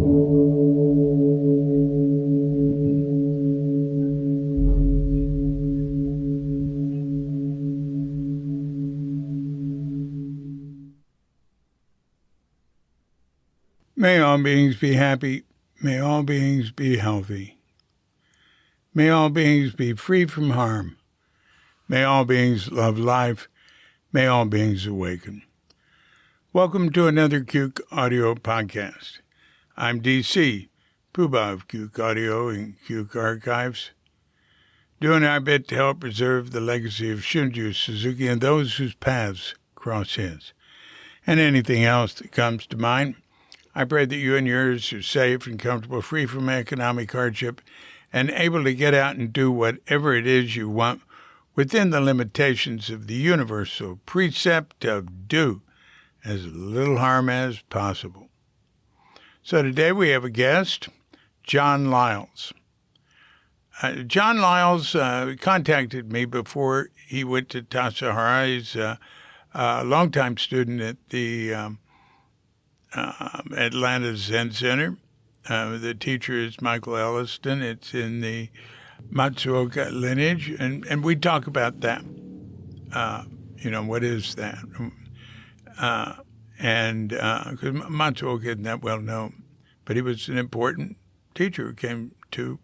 May all beings be happy. May all beings be healthy. May all beings be free from harm. May all beings love life. May all beings awaken. Welcome to another Cuke Audio podcast. I'm DC, Poobah of Cuke Audio and Cuke Archives, doing our bit to help preserve the legacy of Shunryu Suzuki and those whose paths cross his, and anything else that comes to mind. I pray that you and yours are safe and comfortable, free from economic hardship, and able to get out and do whatever it is you want within the limitations of the universal precept of do as little harm as possible. So today we have a guest, John Liles. John Liles contacted me before he went to Tassajara. He's a longtime student at the Atlanta Zen Center. The teacher is Michael Elliston. It's in the Matsuoka lineage, and we talk about that. What is that? Because Matsuoka isn't that well known, but he was an important teacher who came to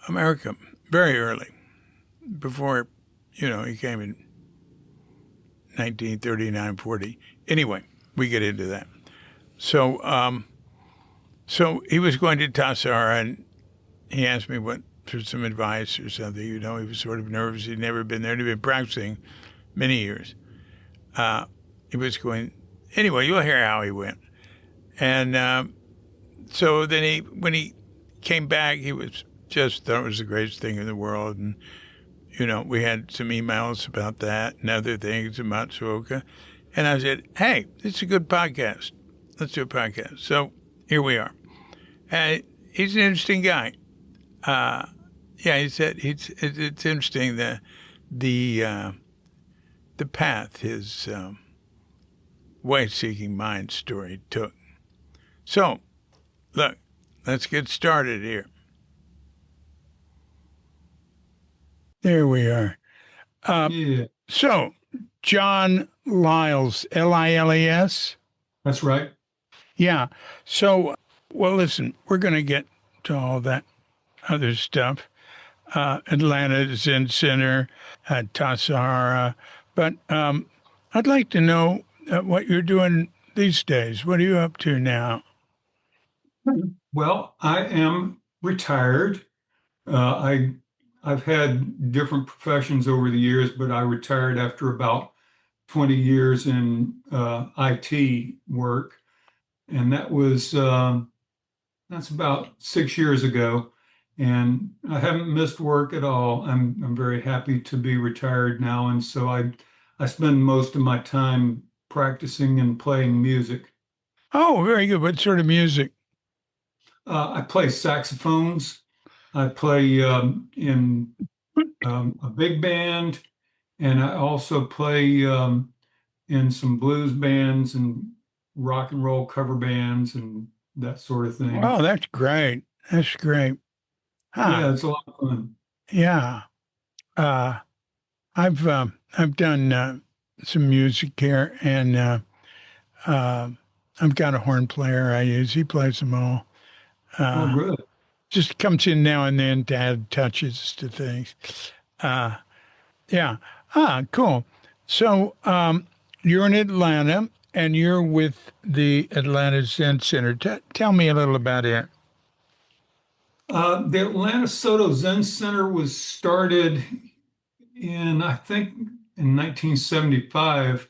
America very early, before, he came in 1939-40. Anyway, we get into that. So he was going to Tassajara, and he asked me for some advice or something. He was sort of nervous. He'd never been there. He'd been practicing many years. He was going, anyway, you'll hear how he went. And so then when he came back, he was just thought it was the greatest thing in the world. And, we had some emails about that and other things in Matsuoka. And I said, hey, it's a good podcast. Let's do a podcast. So here we are. He's an interesting guy. He said it's interesting the path his way-seeking mind story took. So, look, let's get started here. There we are. So, John Liles, Liles? That's right. Yeah. So, well, listen, we're going to get to all that other stuff. Atlanta Zen Center, Tassajara. But I'd like to know what you're doing these days. What are you up to now? Well, I am retired. I've had different professions over the years, but I retired after about 20 years in IT work. And that's about 6 years ago. And I haven't missed work at all. I'm very happy to be retired now. And so I spend most of my time practicing and playing music. Oh, very good. What sort of music? I play saxophones. I play in a big band, and I also play in some blues bands and rock and roll cover bands and that sort of thing. Oh, that's great. That's great. Huh. Yeah, it's a lot of fun. Yeah. I've done some music here, and I've got a horn player I use. He plays them all. Oh, good. Just comes in now and then to add touches to things. Yeah. Cool. So you're in Atlanta, and you're with the Atlanta Zen Center. Tell me a little about it. The Atlanta Zen Center was started I think, in 1975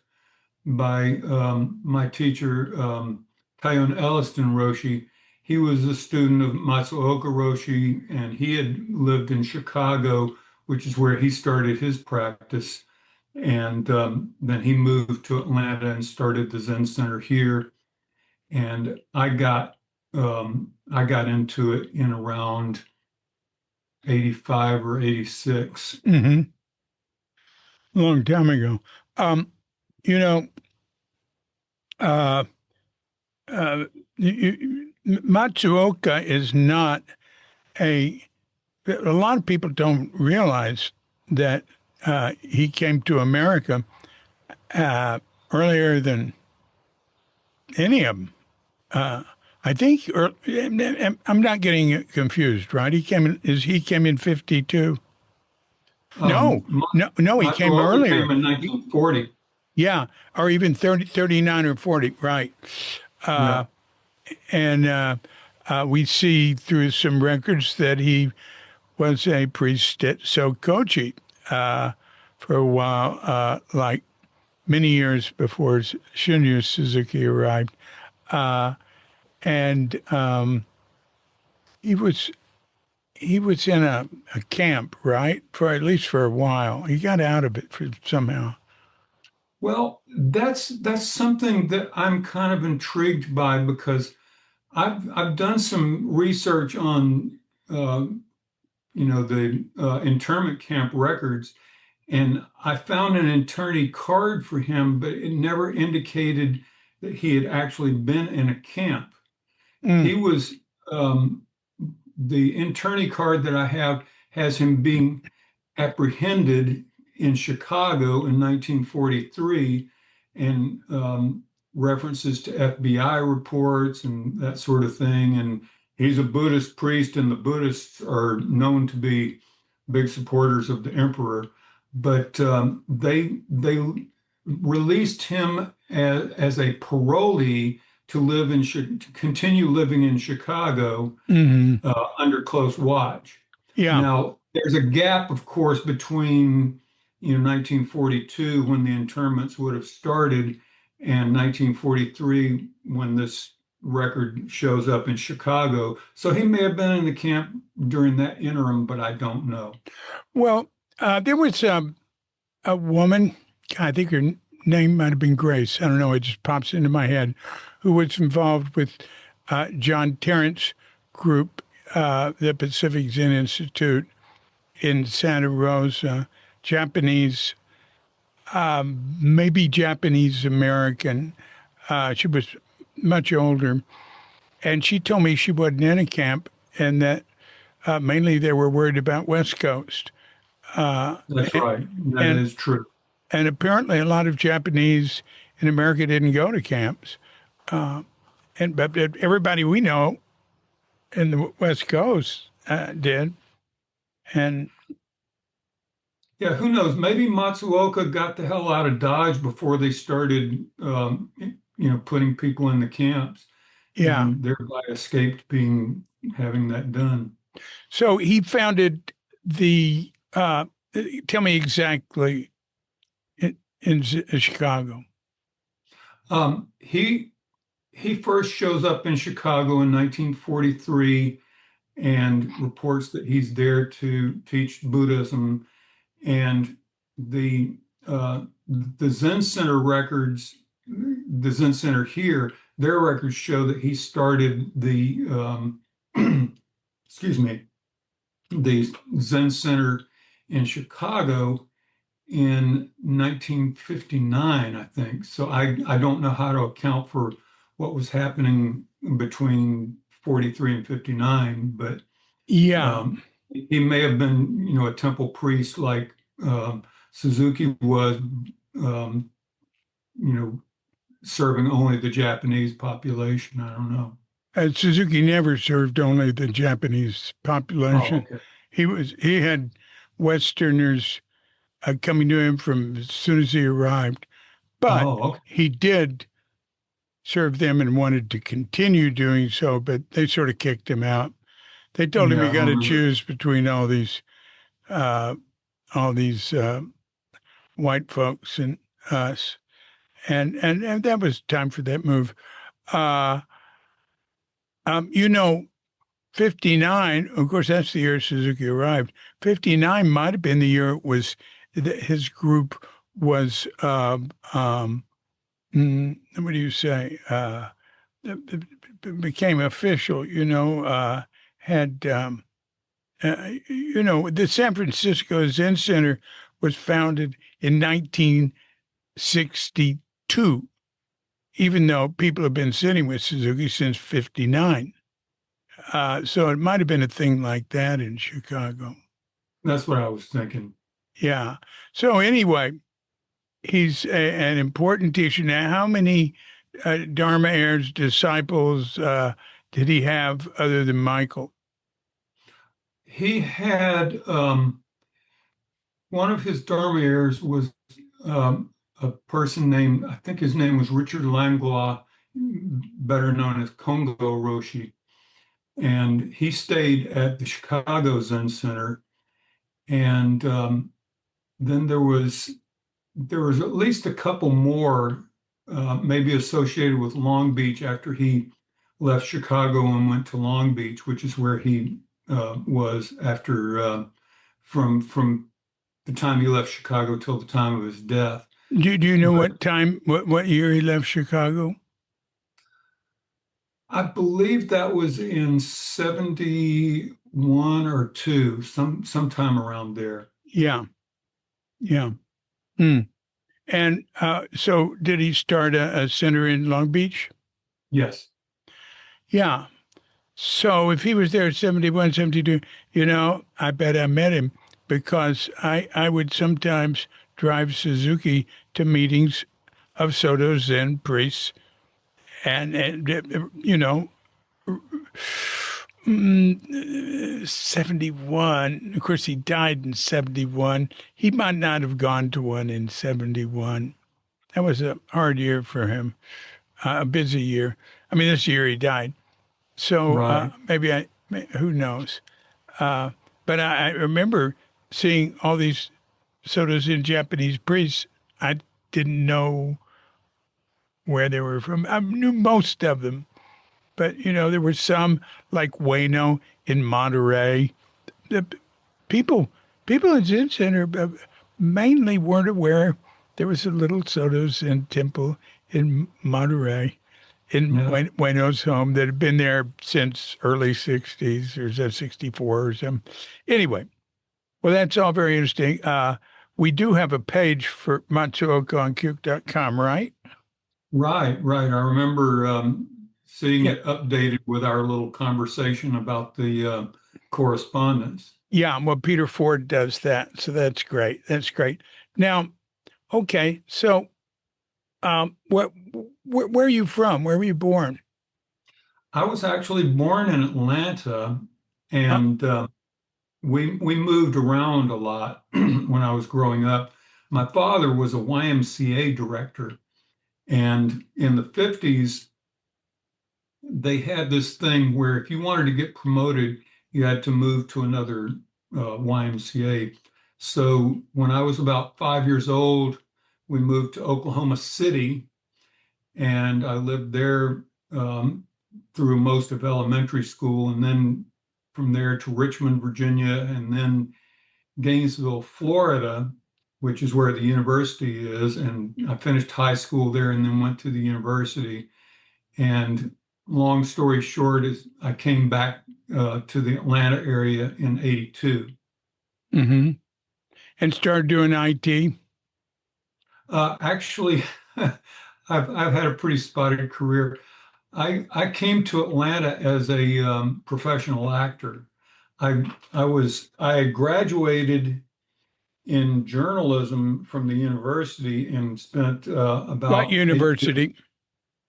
by my teacher, Taiyon Elliston Roshi. He was a student of Matsuoka Roshi, and he had lived in Chicago, which is where he started his practice. And then he moved to Atlanta and started the Zen Center here. And I got into it in around 85 or 86. Mm-hmm. Long time ago. uh, Matsuoka is not a. A lot of people don't realize that he came to America earlier than any of them. I think I'm not getting confused, right? He came in 52. No, Ma- no, he came Matsuoka earlier. came in 1940. Yeah, or even 30, 39 or 40, right. Yeah. And we see through some records that he was a priest at Sokochi for a while, like many years before Shinya Suzuki arrived. And he was he was in a camp, right? For at least for a while. He got out of it somehow. Well, that's something that I'm kind of intrigued by because I've done some research on the internment camp records, and I found an internee card for him, but it never indicated that he had actually been in a camp. He Mm, was the internee card that I have has him being apprehended in Chicago in 1943, and references to FBI reports and that sort of thing. And he's a Buddhist priest, and the Buddhists are known to be big supporters of the emperor. But they released him as a parolee to live to continue living in Chicago mm, under close watch. yeah. Now, there's a gap, of course, between 1942 when the internments would have started and 1943 when this record shows up in Chicago. So he may have been in the camp during that interim, but I don't know. Well, there was a woman, I think her name might have been Grace. I don't know. It just pops into my head, who was involved with John Terrence's group, the Pacific Zen Institute in Santa Rosa, Japanese, maybe Japanese American. She was much older. And she told me she wasn't in a camp and that mainly they were worried about West Coast. Uh, That's and, right. That and is true. and apparently a lot of Japanese in America didn't go to camps. Uh, but everybody we know in the West Coast did. And Yeah, who knows? Maybe Matsuoka got the hell out of Dodge before they started, putting people in the camps, yeah, and thereby escaped being having that done. so he founded the. Tell me exactly in Chicago. He first shows up in Chicago in 1943 and reports that he's there to teach Buddhism. And the the Zen Center records, the Zen Center here, their records show that he started the excuse me, the Zen Center in Chicago in 1959, I think. So I don't know how to account for what was happening between 43 and 59, but Yeah. um, he may have been, a temple priest like Suzuki was, um, you know, serving only the Japanese population. I don't know. Suzuki never served only the Japanese Oh, population. okay. He had Westerners coming to him from as soon as he arrived, but Oh, okay. he did serve them and wanted to continue doing so, but they sort of kicked him out. They told him Yeah, he I got to remember. choose between uh, all these white folks and us, and that was time for that move. Uh, you know, 59, of course, that's the year Suzuki arrived. 59 might have been the year it was his group was, what do you say, became official, had, the San Francisco Zen Center was founded in 1962 even though people have been sitting with Suzuki since 59. So it might have been a thing like that in Chicago. That's what I was thinking. Yeah. So anyway, he's an important teacher. Now, how many Dharma heirs, disciples did he have other than Michael? He had one of his Dharma heirs was a person named, I think his name was Richard Langlois, better known as Kongo Roshi. And he stayed at the Chicago Zen Center. And then there was at least a couple more, maybe associated with Long Beach after he left Chicago and went to Long Beach, which is where he was after from the time he left Chicago till the time of his death. Do you know But what time, what year he left Chicago? I believe that was in 71 or 2, sometime around there. Yeah, yeah. Hmm. And so did he start a center in Long Beach? Yes. Yeah. So if he was there at 71, 72, I bet I met him because I would sometimes drive Suzuki to meetings of Soto Zen priests and 71. Of course, he died in 71. He might not have gone to one in 71. That was a hard year for him, a busy year. I mean, this year he died. So Right. who knows? Uh, but I remember seeing all these sodas in Japanese priests. I didn't know where they were from. I knew most of them, but there were some like Ueno in Monterey. The people in Zen Center mainly weren't aware there was a little Soto Zen temple in Monterey, in Yeah. Ueno's home that had been there since early 60s or is that 64 or something. Anyway, well, that's all very interesting. We do have a page for Matsuoka on Cuke.com, right? Right, right. I remember seeing Yeah. it updated with our little conversation about the correspondence. Yeah, well, Peter Ford does that. So that's great. That's great. Now, okay. So, what, where are you from? Where were you born? I was actually born in Atlanta, Uh, and we moved around a lot when I was growing up. My father was a YMCA director, and in the 50s, they had this thing where if you wanted to get promoted, you had to move to another YMCA. So when I was about 5 years old, we moved to Oklahoma City, and I lived there through most of elementary school, and then from there to Richmond, Virginia, and then Gainesville, Florida, which is where the university is. And I finished high school there and then went to the university. And long story short is I came back to the Atlanta area in 82. hmm And started doing IT. Actually, I've had a pretty spotted career. I came to Atlanta as a professional actor. I had graduated in journalism from the university and spent What about 8 years at university?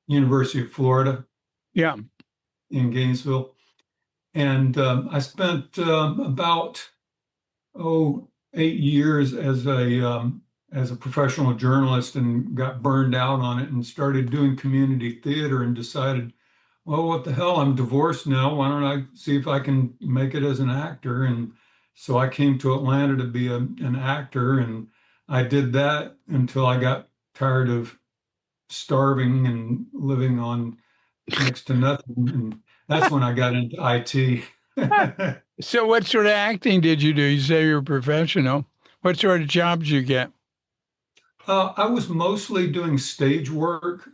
University of Florida Yeah. in Gainesville. And I spent about 8 years as a professional journalist and got burned out on it and started doing community theater and decided, well, what the hell? I'm divorced now. Why don't I see if I can make it as an actor? And so I came to Atlanta to be an actor, and I did that until I got tired of starving and living on next to nothing. And that's when I got into IT. So, what sort of acting did you do? You say you're a professional. What sort of jobs you get? I was mostly doing stage work,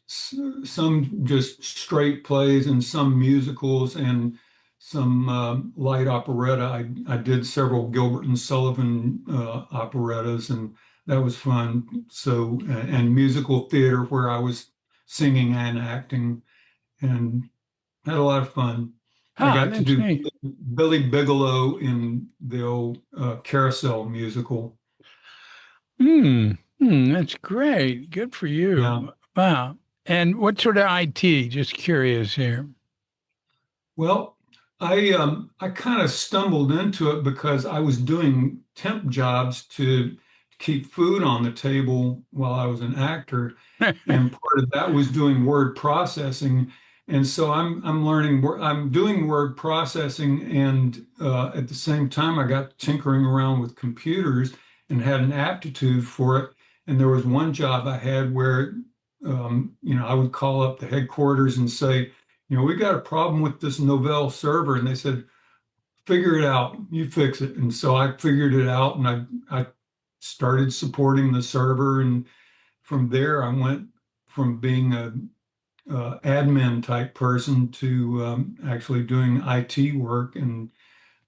some just straight plays and some musicals and some light operetta. I did several Gilbert and Sullivan operettas, and that was fun. So, and musical theater where I was singing and acting, and had a lot of fun. I Huh, got to that's do neat. Billy Bigelow in the old Carousel musical. That's great. Good for Yeah. you. Wow. And what sort of IT? Just curious here. Well, I kind of stumbled into it because I was doing temp jobs to keep food on the table while I was an actor, and part of that was doing word processing. And so I'm learning. I'm doing word processing, and at the same time, I got tinkering around with computers and had an aptitude for it. And there was one job I had where, I would call up the headquarters and say, we got a problem with this Novell server. And they said, figure it out, you fix it. And so I figured it out, and I started supporting the server. And from there, I went from being a admin type person to actually doing IT work. And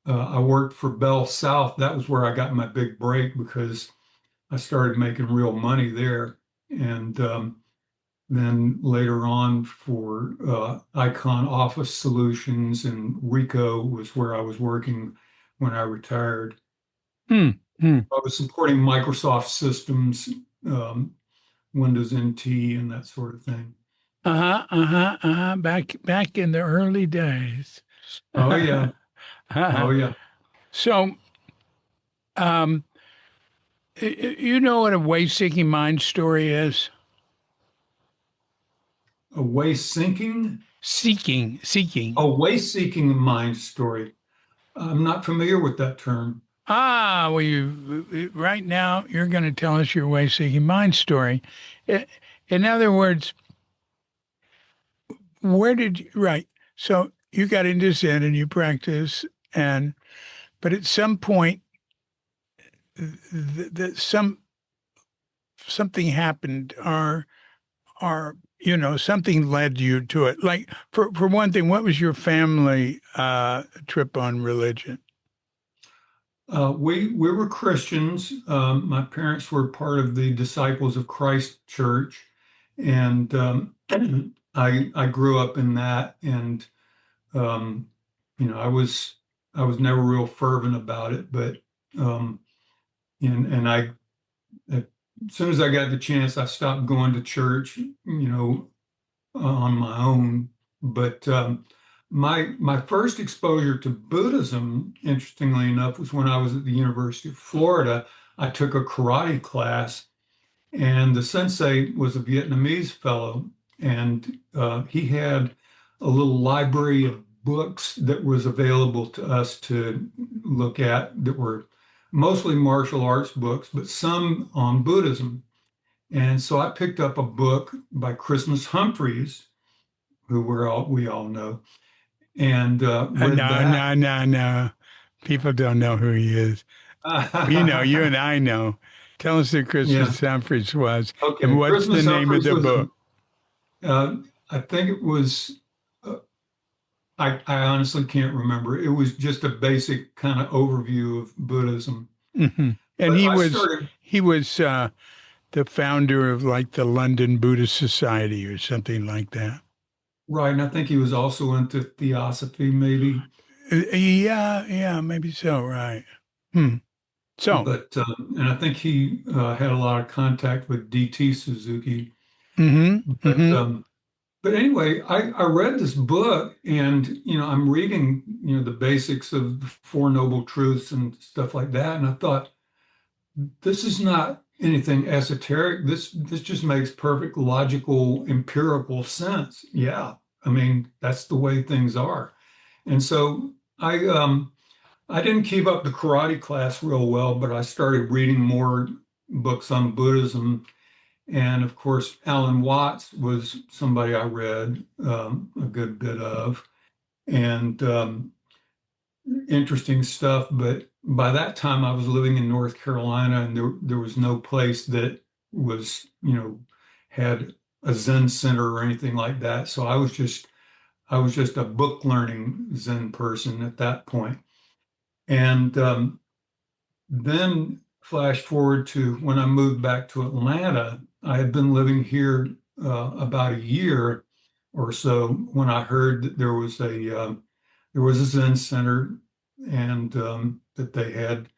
I worked for Bell South. That was where I got my big break because I started making real money there. And then later on for Icon Office Solutions, and Rico was where I was working when I retired. Hmm. Hmm. I was supporting Microsoft systems, um, Windows NT, and that sort of thing. Uh-huh. Uh-huh. Uh-huh. Back in the early days. Oh yeah, oh yeah. So, um, you know what a way-seeking mind story is? A way sinking, Seeking. a way seeking mind story. I'm not familiar with that term. Well, right now you're going to tell us your way-seeking mind story. I- In other words, where did you, right? So you got into Zen and you practice, and but at some point, something happened, or something led you to it. Like for one thing, what was your family trip on religion? We were Christians. My parents were part of the Disciples of Christ Church, and I grew up in that. And um, I was never real fervent about it, but um, and I as soon as I got the chance, I stopped going to church. On my own. But my first exposure to Buddhism, interestingly enough, was when I was at the University of Florida. I took a karate class, and the sensei was a Vietnamese fellow, and he had a little library of books that was available to us to look at that were mostly martial arts books, but some on Buddhism. And so I picked up a book by Christmas Humphreys, who we all know, and read No, that. no, no, no. People don't know who he is. You and I know. Tell us who Yeah. Christmas Humphreys was, and Okay. what's the Christmas name of Humphreys the was book? I think it was. Uh, I honestly can't remember. It was just a basic kind of overview of Buddhism. And But he I was started he was the founder of like the London Buddhist Society or something like that. writing. I think he was also into theosophy, maybe. Yeah, yeah, maybe so, right. Hmm. So, But and I think he had a lot of contact with D.T. Suzuki. mm-hmm, But mm-hmm. But anyway, I read this book, and I'm reading the basics of the Four Noble Truths and stuff like that, and I thought this is not anything esoteric. This just makes perfect logical empirical sense. Yeah, I mean that's the way things are. And so I didn't keep up the karate class real well, but I started reading more books on Buddhism. And of course, Alan Watts was somebody I read a good bit of, and interesting stuff. But by that time, I was living in North Carolina, and there was no place that was, had a Zen center or anything like that. So I was just a book learning Zen person at that point. And then flash forward to when I moved back to Atlanta. I had been living here about a year or so when I heard that there was a Zen center and that they had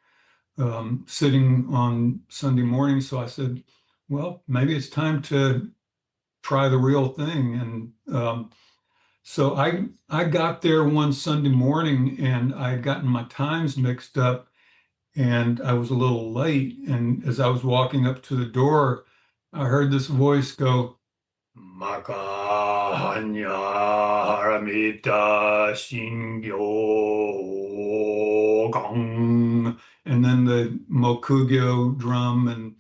sitting on Sunday morning. So I said, well, maybe it's time to try the real thing. And so I got there one Sunday morning and I had gotten my times mixed up and I was a little late. And as I was walking up to the door, I heard this voice go, Maka Hanya Haramita Shingyo Gong. And then the Mokugyo drum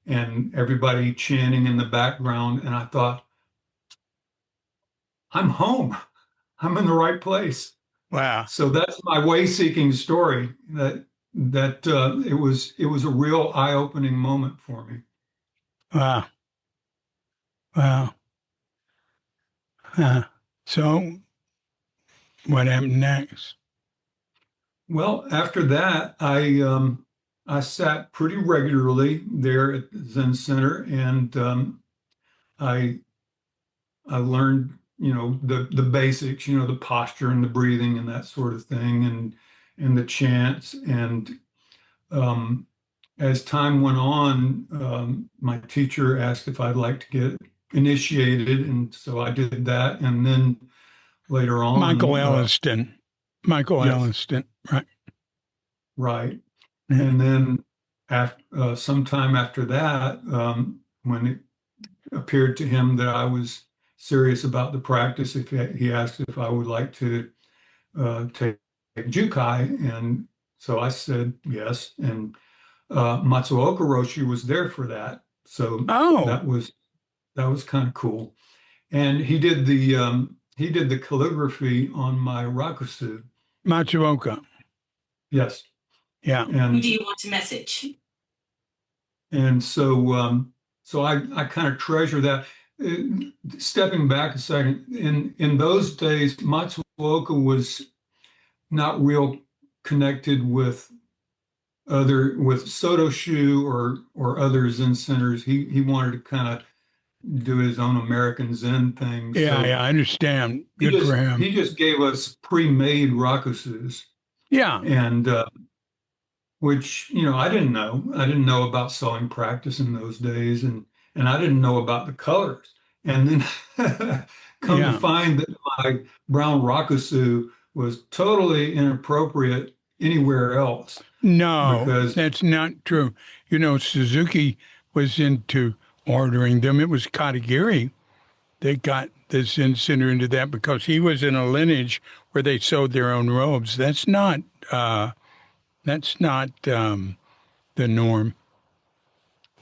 and everybody chanting in the background. And I thought, I'm home. I'm in the right place. Wow. So that's my way-seeking story. It was a real eye-opening moment for me. Wow. Wow. So what happened next? Well, after that, I sat pretty regularly there at the Zen Center, and I I learned the basics, the posture and the breathing and that sort of thing, and the chants. And um, as time went on, my teacher asked if I'd like to get initiated, and so I did that. And then later Michael on, Elliston. Michael yes, Elliston. Right. right. Yeah. And then after, sometime after that, when it appeared to him that I was serious about the practice, if he asked if I would like to take Jukai, and so I said yes. And Matsuoka Roshi was there for that, so Oh, that was kind of cool. And he did the calligraphy on my rakusu. Matsuoka. Yes, Yeah. Who do and you want to message? so I kind of treasure that. Stepping back a second, in those days, Matsuoka was not real connected with Sotoshu or other Zen centers. He wanted to kind of do his own American Zen thing. Yeah. So Yeah. I understand. Good for him. he just gave us pre-made rakusus, Yeah. and which I didn't know. I didn't know about sewing practice in those days, and I didn't know about the colors. And then come to Yeah. find that my brown rakusu was totally inappropriate anywhere else No, because that's not true. Suzuki was into ordering them. It was Katagiri that got the Zen Center into that because he was in a lineage where they sewed their own robes. That's not the norm.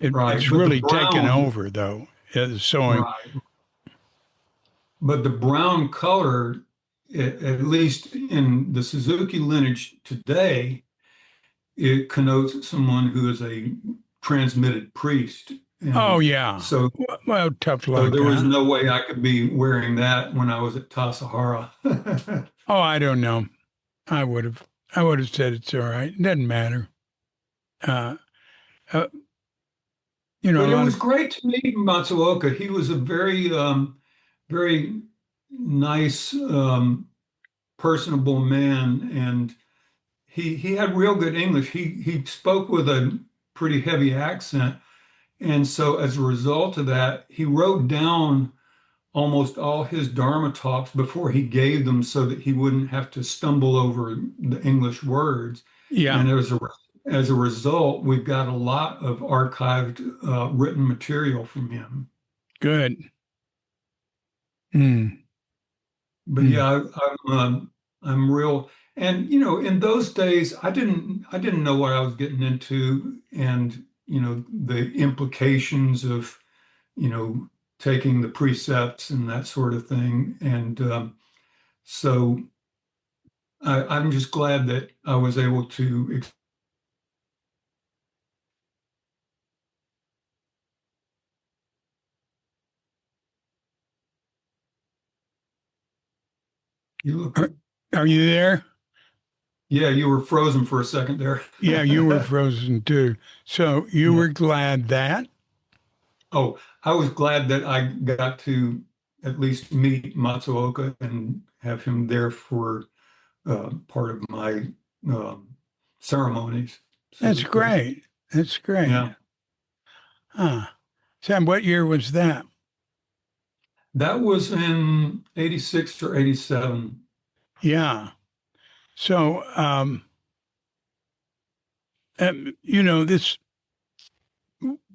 right, It's but the really taken brown over though. Sewing. right, but the brown color, at least in the Suzuki lineage today, it connotes someone who is a transmitted priest. Oh And yeah. so, Well, tough so luck, there was huh? no way I could be wearing that when I was at Tassajara. Oh, I don't know. I would have. I would have said it's all right. It doesn't matter. Uh, uh, a But it lot was of great to meet Matsuoka. He was a very nice, personable man, and he had real good English. He spoke with a pretty heavy accent, and so as a result of that, he wrote down almost all his Dharma talks before he gave them so that he wouldn't have to stumble over the English words. yeah. And as a result, we've got a lot of archived written material from him. Good. Mm, But mm. yeah, I'm real. And in those days, I didn't know what I was getting into, and the implications of taking the precepts and that sort of thing. And so I'm just glad that I was able to. You look, Are you there? yeah, you were frozen for a second there. Yeah, you were frozen too. So you Yeah. were glad that? Oh, I was glad that I got to at least meet Matsuoka and have him there for part of my um, ceremonies. That's So great. That's great. yeah, Huh. Sam, what year was that? that was in 86 or 87. Yeah. So, this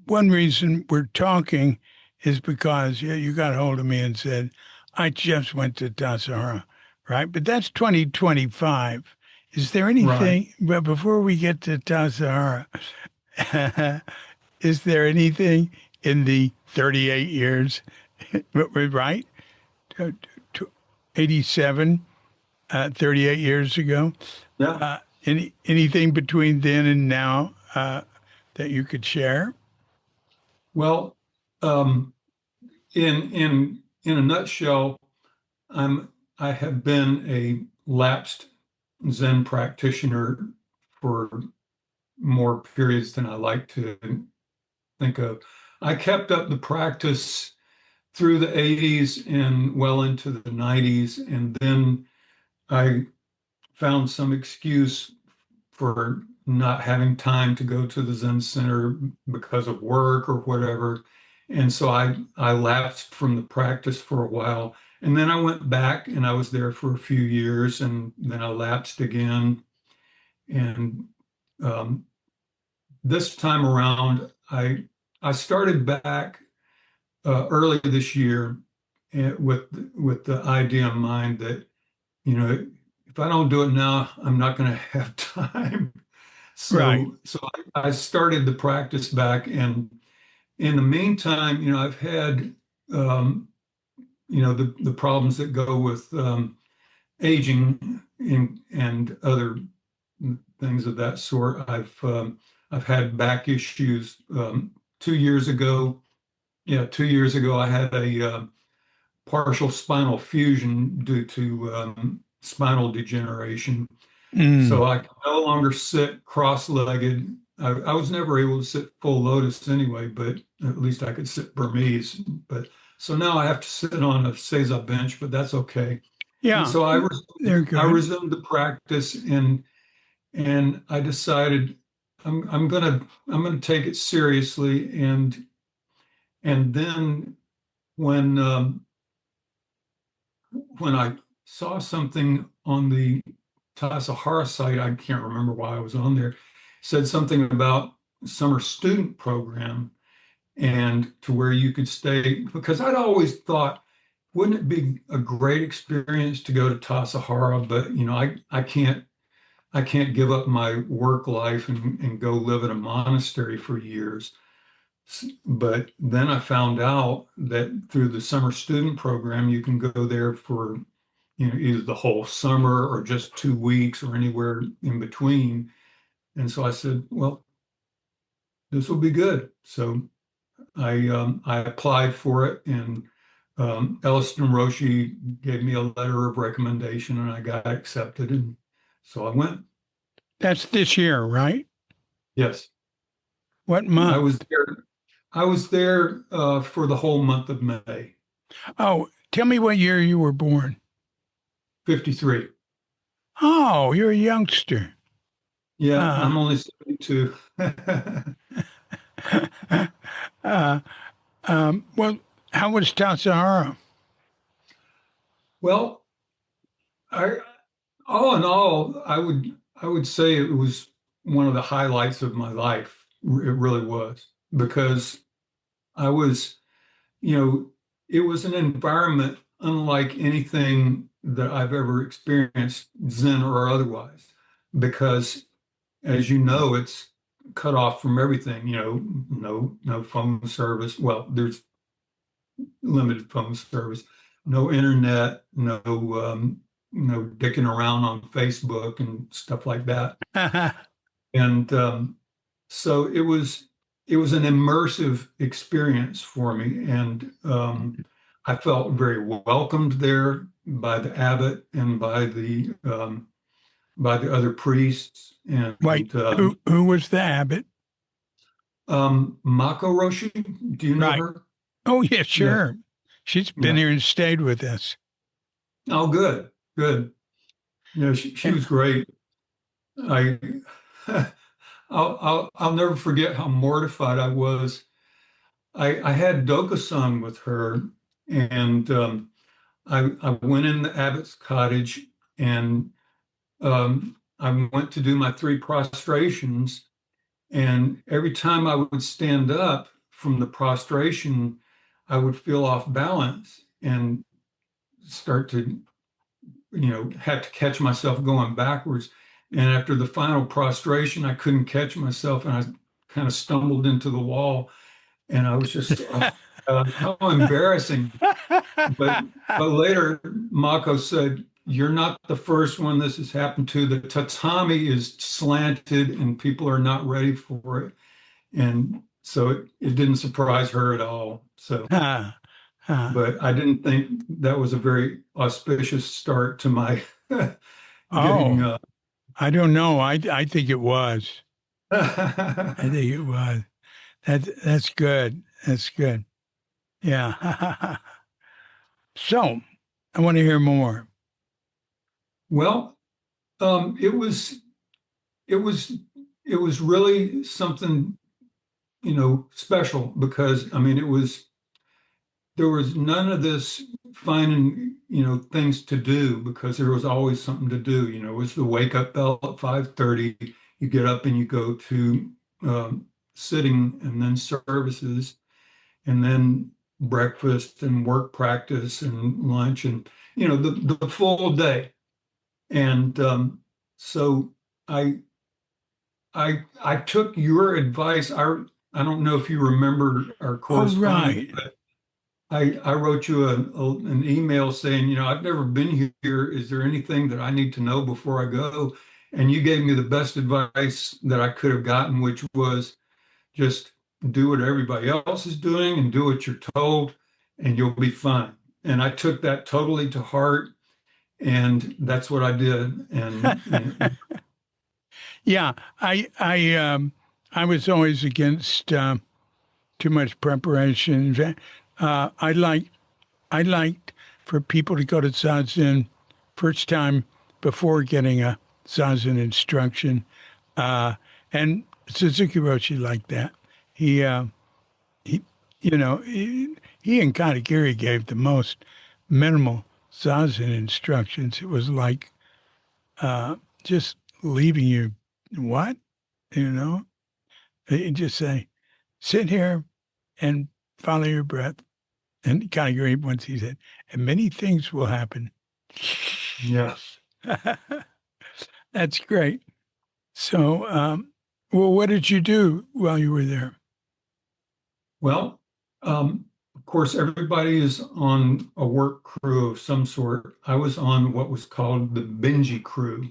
one reason we're talking is because you got a hold of me and said, I just went to Tassajara, right? But that's 2025. Is there Right. anything, but before we get to Tassajara, is there anything in the 38 years, right? 87, 38 years ago? Yeah. Anything between then and now that you could share? Well, um, in a nutshell, I'm I have been a lapsed Zen practitioner for more periods than I like to think of. I kept up the practice through the 80s and well into the 90s, and then I found some excuse for not having time to go to the Zen Center because of work or whatever. And so I lapsed from the practice for a while. And then I went back and I was there for a few years and then I lapsed again. And um, this time around, I started back early this year with the idea in mind that, you know, if I don't do it now, I'm not going to have time. Right. So I started the practice back, and in the meantime, I've had um, the problems that go with aging and other things of that sort. I've had back issues. 2 years ago, yeah, 2 years ago, I had a partial spinal fusion due to spinal degeneration. So Mm. I can no longer sit cross-legged. I was never able to sit full lotus anyway, but at least I could sit Burmese. But so now I have to sit on a Seiza bench, but that's okay. And Yeah, so they're I good. resumed the practice, and I decided I'm gonna take it seriously. And then when when I saw something on the Tassajara site, I can't remember why I was on there, said something about summer student program and to where you could stay, because I'd always thought, wouldn't it be a great experience to go to Tassajara? But I can't give up my work life and go live at a monastery for years. But then I found out that through the summer student program, you can go there for either the whole summer or just 2 weeks or anywhere in between. And so I said, well, this will be good. So I applied for it, and Elliston Roshi gave me a letter of recommendation, and I got accepted, and so I went. That's this year, right? Yes, What I month? was there. I was there for the whole month of May. Oh, tell me what year you were born. 53. Oh, you're a youngster. Yeah, Uh, I'm only 72. uh, well, how was Tassajara? Well, I all in all, I would say it was one of the highlights of my life. It really was because I was, you know, it was an environment unlike anything that I've ever experienced, Zen or otherwise, because as you know, it's cut off from everything, no phone service. Well, there's limited phone service, no internet, no dicking around on Facebook and stuff like that. And so it was an immersive experience for me, and I felt very welcomed there by the abbot and by the other priests. Wait, And who was the abbot? Mako Roshi, do you know Right. her? Oh, yeah, Yeah, sure. She's been yeah. here and stayed with us. Oh, good, good. Yeah, she Yeah. was great. I, I'll never forget how mortified I was. I had Dokusan with her, and I went in the abbot's cottage, and I went to do my three prostrations. And every time I would stand up from the prostration, I would feel off balance and start to, have to catch myself going backwards. And after the final prostration, I couldn't catch myself and I kind of stumbled into the wall. And I was just, oh, how embarrassing. But but later, Mako said, "You're not the first one this has happened to. The tatami is slanted and people are not ready for it." And so it didn't surprise her at all. So, Ah, ah. but I didn't think that was a very auspicious start to my getting. Oh, I don't know. I think it was. I think it was. That's good. That's good. Yeah. So I want to hear more. Well, it it was it was really something, special because I mean it was there was none of this finding, things to do because there was always something to do. It was the wake up bell at 5:30. You get up and you go to sitting and then services and then breakfast and work practice and lunch and, the full day. And so I, I took your advice. I don't know if you remember our All correspondence. right. I wrote you an email saying, I've never been here. Is there anything that I need to know before I go? And you gave me the best advice that I could have gotten, which was just do what everybody else is doing and do what you're told, and you'll be fine. And I took that totally to heart, and that's what I did. And, Yeah, I was always against too much preparation. In fact, I liked for people to go to zazen first time before getting a zazen instruction. And Suzuki Roshi liked that. He, uh, he, he and Katagiri gave the most minimal zazen instructions. It was like just leaving you, what? You know, they just say, sit here and follow your breath. And Katagiri once he said, and many things will happen. yeah. That's great. So, well, what did you do while you were there? Well, of course, everybody is on a work crew of some sort. I was on what was called the Benji crew.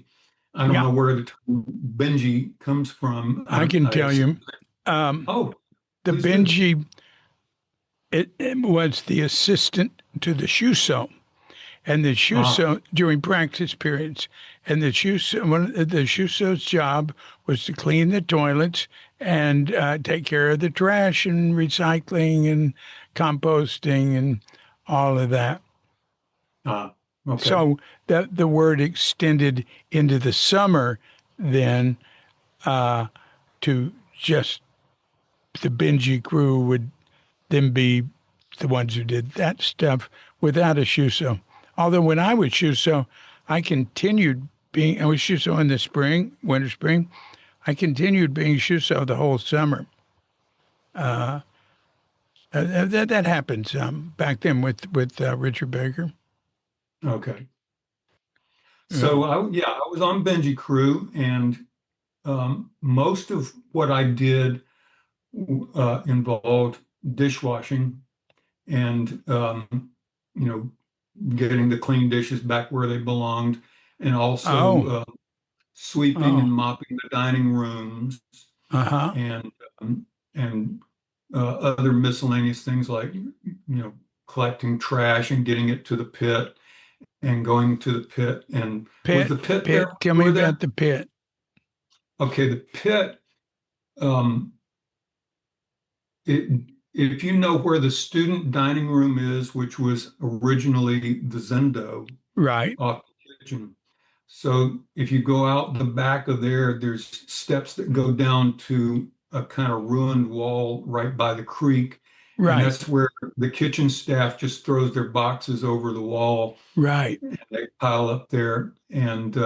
I don't Yeah, know where the term Benji comes from. I can tell you. Um, Oh, the please do. Benji, it was the assistant to the Shuso. And the Ah, Shuso during practice periods, and the Shuso's job was to clean the toilets and take care of the trash and recycling and composting and all of that. okay. So that the word extended into the summer then uh, to just the Benji crew would then be the ones who did that stuff without a Shuso. Although when I was Shuso, I was Shuso in the spring, winter, spring. I continued being Shuso the whole summer. That happens back then with Richard Baker. Okay. Yeah. So I was on Benji crew, and most of what I did involved dishwashing and you know getting the clean dishes back where they belonged, and also Oh, sweeping and oh, mopping the dining rooms uh-huh. and and other miscellaneous things like collecting trash and getting it to the pit and going to the pit. And was Pit, the pit there pit. when Tell you me were about there? the pit. Okay, the pit. Um, it if you know where the student dining room is, which was originally the Zendo Right. off the kitchen. So if you go out the back of there, there's steps that go down to a kind of ruined wall right by the creek. And Right. that's where the kitchen staff just throws their boxes over the wall. Right. They pile up there. And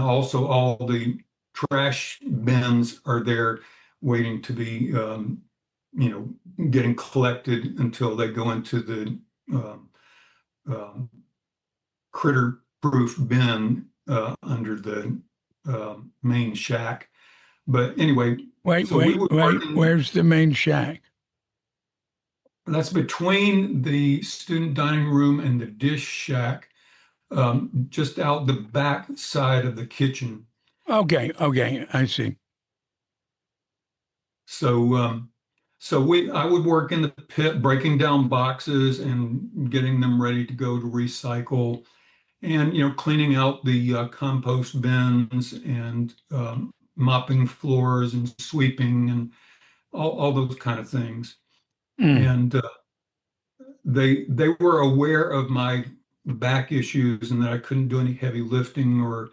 also all the trash bins are there waiting to be, getting collected until they go into the um, um, critter proof bin under the main shack. But anyway, Wait, so we wait, would work wait. in, Where's the main shack? that's between the student dining room and the dish shack, just out the back side of the kitchen. Okay. Okay. I see. So, I would work in the pit, breaking down boxes and getting them ready to go to recycle, and cleaning out the compost bins and mopping floors and sweeping and all those kind of things. Mm. And they were aware of my back issues and that I couldn't do any heavy lifting or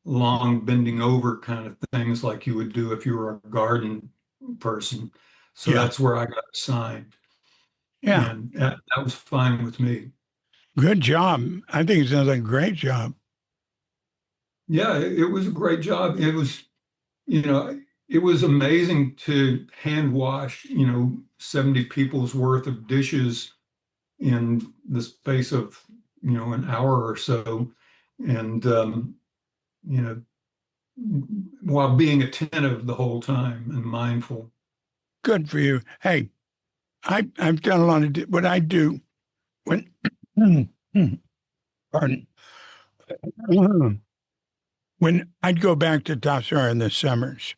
long bending over kind of things like you would do if you were a garden person. So Yeah. that's where I got assigned, Yeah. and that was fine with me. Good job. I think it sounds like a great job. Yeah, it was a great job. You know, it was amazing to hand wash, 70 people's worth of dishes in the space of, an hour or so. And, you know, while being attentive the whole time and mindful. Good for you. Hey, I've done a lot of what I do when, pardon, when I'd go back to Tassajara in the summers,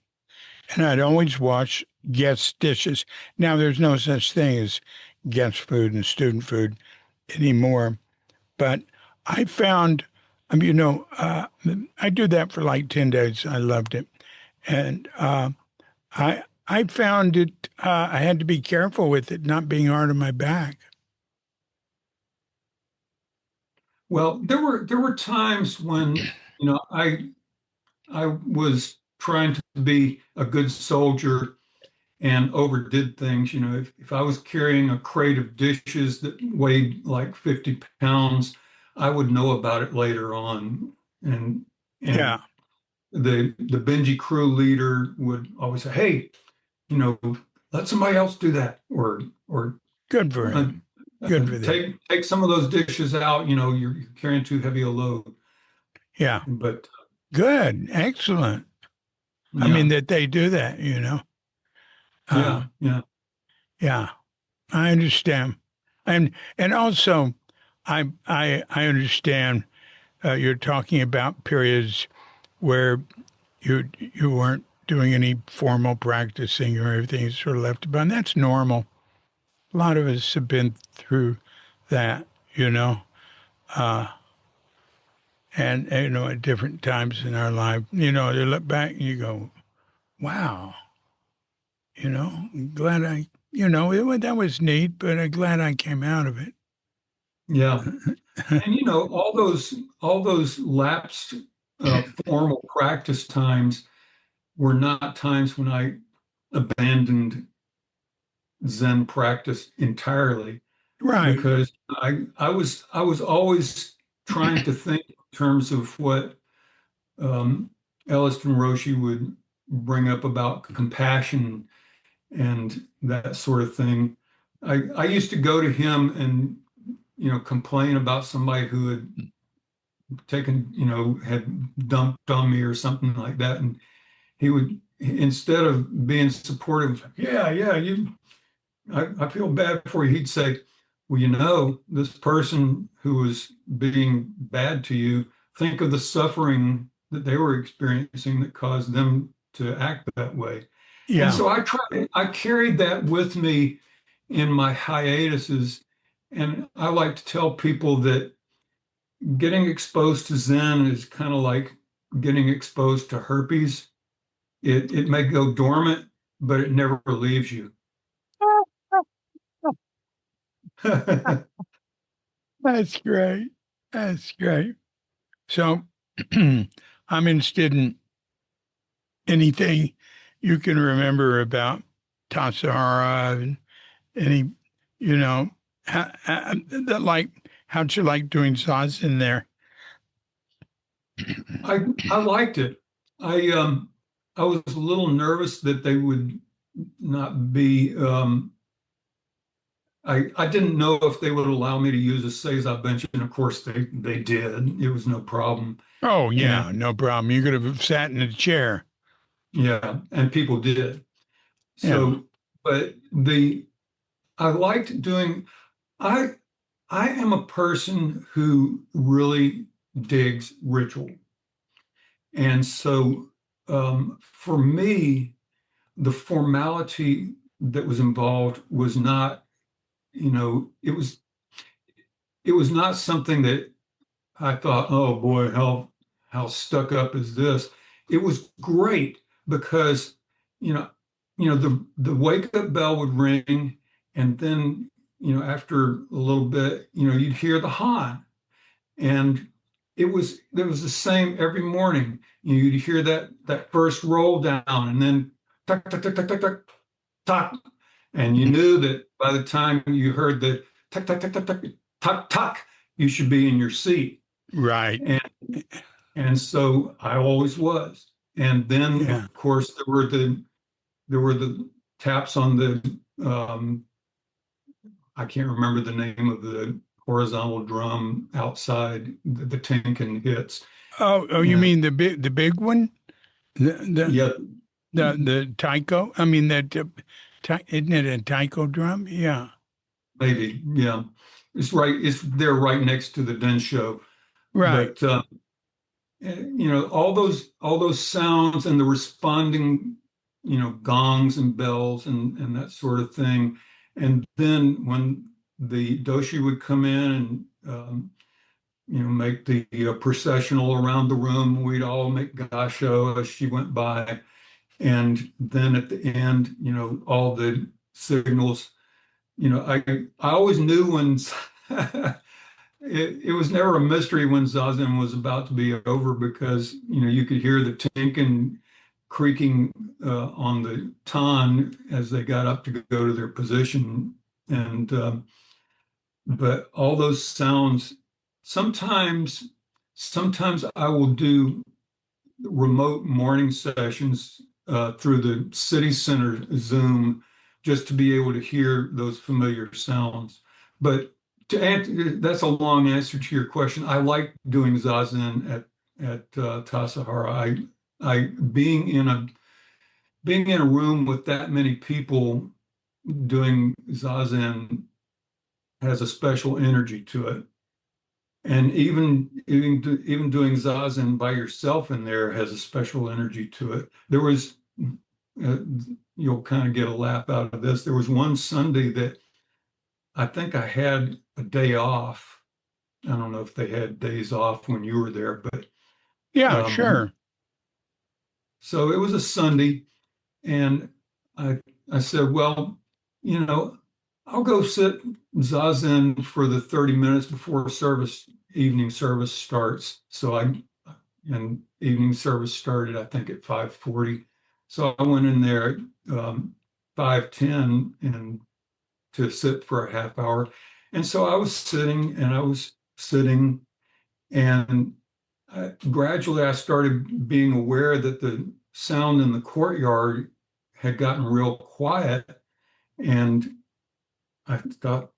and I'd always wash guest dishes. Now there's no such thing as guest food and student food anymore, but I found, I do that for like 10 days. I loved it. And I found it, I had to be careful with it not being hard on my back. Well, there were times when, I was trying to be a good soldier and overdid things. If I was carrying a crate of dishes that weighed like 50 pounds, I would know about it later on. And Yeah, and the Benji crew leader would always say, "Hey, you know, let somebody else do that, or good for uh, him. Good for them. take some of those dishes out. You're carrying too heavy a load." Yeah, But good. Excellent. I mean, yeah, that they do that. Uh, yeah. yeah, I understand. And also, I understand you're talking about periods where you weren't doing any formal practicing or everything is sort of left to and that's normal. A lot of us have been through that, you know, uh, and at different times in our life, you look back and you go, "Wow, glad that was neat, but I'm glad I came out of it." Yeah. And all those lapsed formal practice times were not times when I abandoned Zen practice entirely, Right. because I was always trying to think in terms of what um, Elliston Roshi would bring up about compassion and that sort of thing. I used to go to him and complain about somebody who had had dumped on me or something like that. And he would, instead of being supportive, yeah, I feel bad for you. He'd say, well, this person who was being bad to you, think of the suffering that they were experiencing that caused them to act that way. And Yeah. so I carried that with me in my hiatuses. And I like to tell people that getting exposed to Zen is kind of like getting exposed to herpes. It may go dormant, but it never leaves you. That's great. That's great. So I'm interested in anything you can remember about Tassajara and any, you know, that like, how'd you like doing zazen there? I liked it. I was a little nervous that they would not be I didn't know if they would allow me to use a Seiza bench, and of course they did. It was no problem. Oh, And yeah, no problem. You could have sat in a chair. yeah, and people did. Yeah. So, but the I liked doing I I am a person who really digs ritual. And so for me, the formality that was involved was not, it was not something that I thought, oh boy, how stuck up is this? It was great because, you know, the wake up bell would ring, and then, after a little bit, you'd hear the Han, and it was the same every morning. You'd hear that first roll down, and then tuck tuck tuck tuck tuck tuck tuck, and you knew that by the time you heard the tuck tuck tuck tuck tuck tuck tuck, you should be in your seat. Right. And and so I always was. And then Yeah. of course there were the taps on the I can't remember the name of the horizontal drum outside the Tinkin hits. Oh, you And mean the big one? The yeah, the taiko? I mean that isn't it a taiko drum? Yeah. maybe, yeah. It's there right next to the Densho. Right. But all those sounds and the responding, gongs and bells and that sort of thing. And then when the doshi would come in and make the processional around the room, we'd all make gasho as she went by. And then at the end, all the signals, I always knew when it was never a mystery when Zazen was about to be over because you could hear the tinkin creaking on the ton as they got up to go to their position, and but all those sounds. Sometimes, sometimes I will do remote morning sessions through the city center Zoom just to be able to hear those familiar sounds. But to answer, that's a long answer to your question. I like doing zazen at Tassajara. I being in a room with that many people doing zazen has a special energy to it. And even doing zazen by yourself in there has a special energy to it. There was uh, you'll kind of get a laugh out of this. There was one Sunday that I think I had a day off. I don't know if they had days off when you were there, but Yeah, um, sure. so it was a Sunday, and I I said, well, you know, I'll go sit zazen for the 30 minutes before evening service starts. And evening service started, I think, at 5:40. So I went in there at 5:10 and to sit for a half hour. And so I was sitting, and gradually I started being aware that the sound in the courtyard had gotten real quiet. And I thought,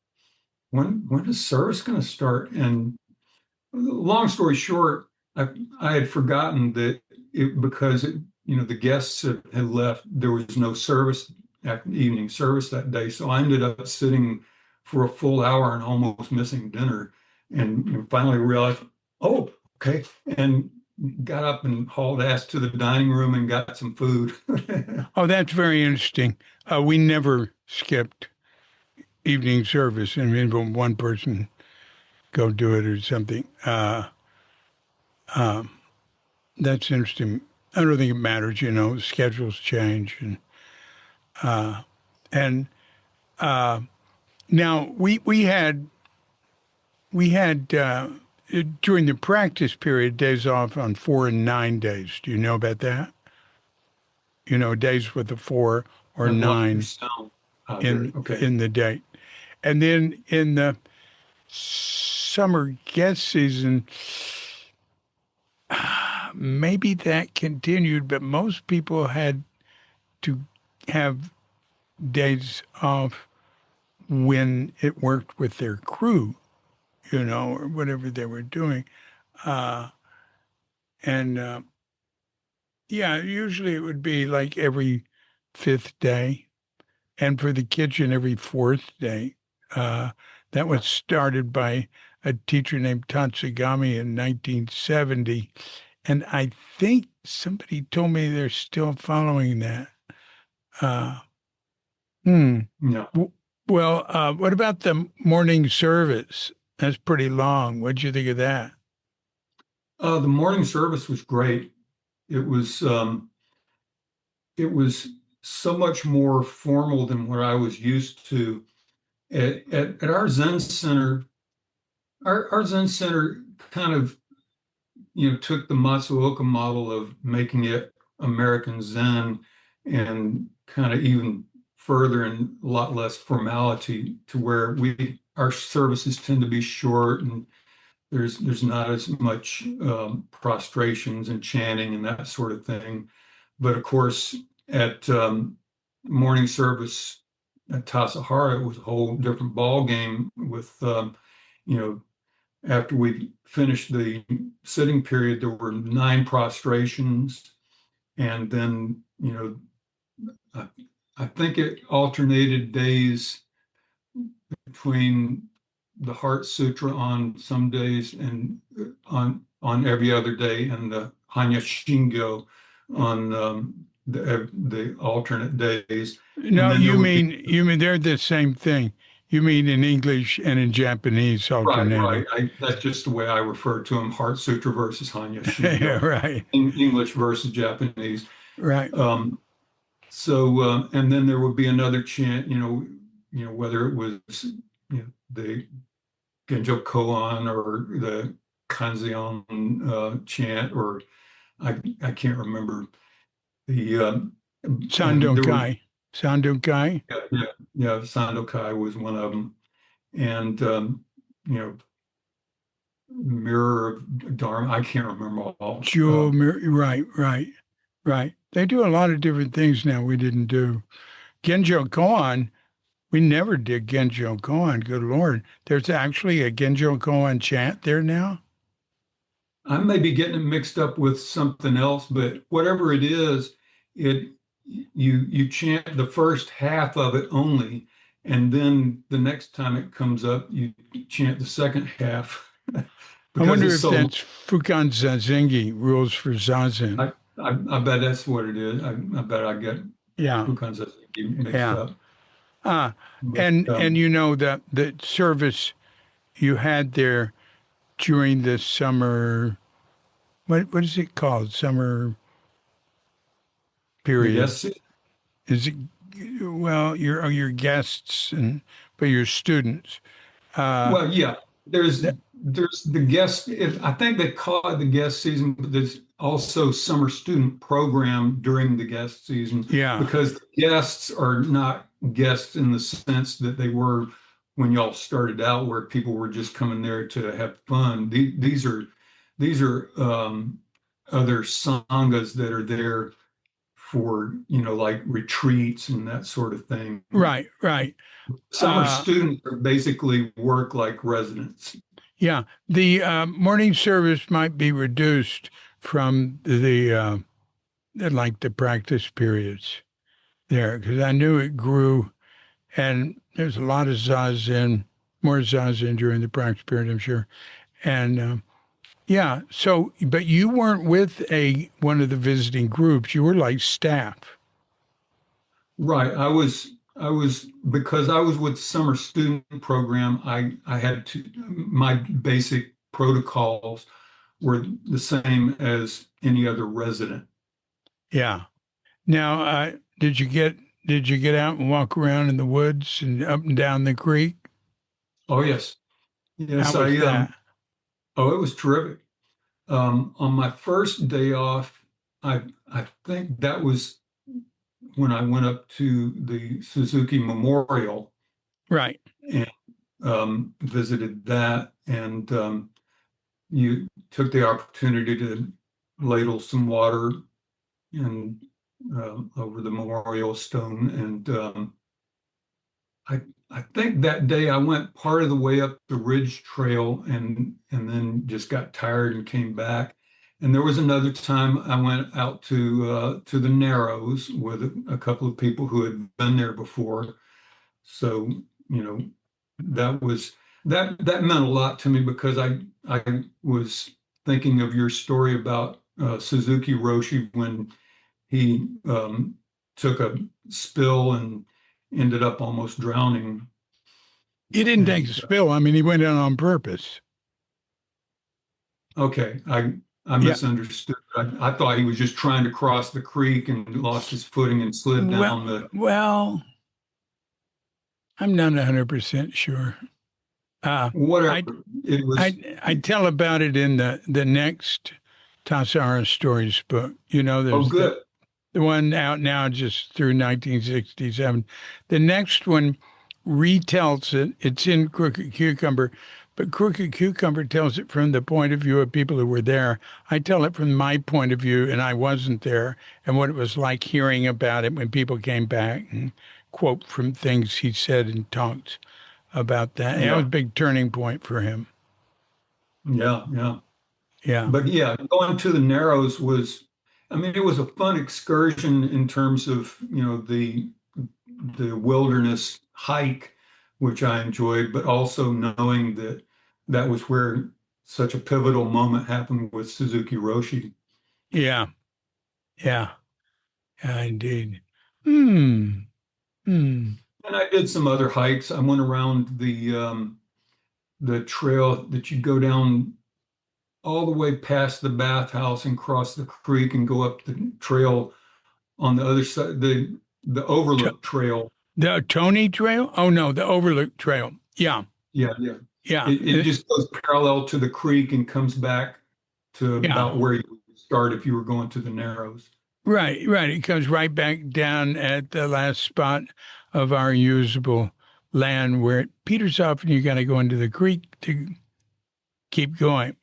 when is service going to start? And long story short, I had forgotten that because the guests had left, there was no service after evening service that day. So I ended up sitting for a full hour and almost missing dinner, and finally realized, oh, okay, and got up and hauled ass to the dining room and got some food. Oh, that's very interesting. We never skipped evening service, and even one person go do it or something. That's interesting. I don't think it matters, schedules change, and Now we had during the practice period days off on 4 and 9 days. Do you know about that? You know, days with a 4 or I've lost your 9 sound out there. in Okay. in the day. And then in the summer guest season, maybe that continued, but most people had to have days off when it worked with their crew, or whatever they were doing. Uh, and yeah, usually it would be like every fifth day, and for the kitchen, every fourth day. Uh, that was started by a teacher named Tatsugami in 1970. And I think somebody told me they're still following that. Uh, hmm. Yeah. Well, what about the morning service? That's pretty long. What'd you think of that? The morning service was great. It was um, it was so much more formal than what I was used to. At our Zen Center, our Zen Center kind of, took the Matsuoka model of making it American Zen and kind of even further and a lot less formality to where our services tend to be short and there's not as much prostrations and chanting and that sort of thing. But of course, at morning service at Tassajara, it was a whole different ball game with, you know, after we finished the sitting period, there were 9 prostrations. And then, I, I think it alternated days between the Heart Sutra on some days and on every other day, and the Hanya Shingyo on the alternate days. And No, then there would be you mean they're the same thing. You mean in English and in Japanese right. alternating. That's just the way I refer to them: Heart Sutra versus Hanya Yeah, Shingyo, right, English versus Japanese. right. Um, and then there would be another chant, whether it was, the Genjo Koan or the Kanzeon chant, or I can't remember the and there was Sandokai. Sandokai. yeah, yeah, Sandokai was one of them, and you know Mirror of Dharma. I can't remember all. Right, right, right. They do a lot of different things now we didn't do. Genjo Koan, we never did Genjo Koan. Good Lord. There's actually a Genjo Koan chant there now. I may be getting it mixed up with something else, but whatever it is, it you chant the first half of it only, and then the next time it comes up, you chant the second half I because wonder it's if so long. that's Fukan Zazengi, rules for Zazen. I bet that's what it is. I bet I get Yeah, Fukan's mixed yeah. up. Ah, But and the service you had there during the summer, what is it called? Summer the period. guests, Is it, well, your guests and but your students. Uh well, yeah, that, there's the guest. I think they call it the guest season, but there's also summer student program during the guest season yeah. because the guests are not guests in the sense that they were when y'all started out, where people were just coming there to have fun. These are other sanghas that are there for, like retreats and that sort of thing. Right, right. Summer Uh students are basically work like residents. yeah. The morning service might be reduced from like the practice periods there because I knew it grew and there's a lot of zazen, more zazen during the practice period, I'm sure. And yeah, so but you weren't with a one of the visiting groups. You were like staff. Right. I was because I was with summer student program, I had to my basic protocols were the same as any other resident. Yeah. Now, did you get out and walk around in the woods and up and down the creek? Oh yes, How yes. was that? Oh, it was terrific. On my first day off, I think that was when I went up to the Suzuki Memorial Right. and visited that, and you took the opportunity to ladle some water and over the memorial stone. And I I think that day I went part of the way up the Ridge Trail and then just got tired and came back. And there was another time I went out to the Narrows with a couple of people who had been there before. So, you know, that was that meant a lot to me because I was thinking of your story about Suzuki Roshi when he took a spill and ended up almost drowning. He didn't take a And spill. I mean, he went in on purpose. okay, I Yeah. misunderstood. I thought he was just trying to cross the creek and lost his footing and slid down Well, the well, I'm not 100% sure. whatever. I It was I tell about it in the next Tassajara Stories book. You know, oh there's good. the one out now just through 1967. The next one retells it. It's in Crooked Cucumber, but Crooked Cucumber tells it from the point of view of people who were there. I tell it from my point of view, and I wasn't there, and what it was like hearing about it when people came back and quote from things he said and talked about that. And that was Yeah, a big turning point for him. yeah. Yeah. But yeah, going to the Narrows was, I mean, it was a fun excursion in terms of, the wilderness hike, which I enjoyed, but also knowing that that was where such a pivotal moment happened with Suzuki Roshi. Yeah. Yeah. Yeah, indeed. Hmm. Hmm. And I did some other hikes. I went around the trail that you go down all the way past the bathhouse and cross the creek and go up the trail on the other side, the To- Overlook Trail. the Tony Trail? Oh no, the Overlook Trail. Yeah. Yeah. Yeah. It just goes parallel to the creek and comes back to Yeah. about where you would start if you were going to the Narrows. Right, right. It comes right back down at the last spot of our usable land where it peters off and you got to go into the creek to keep going.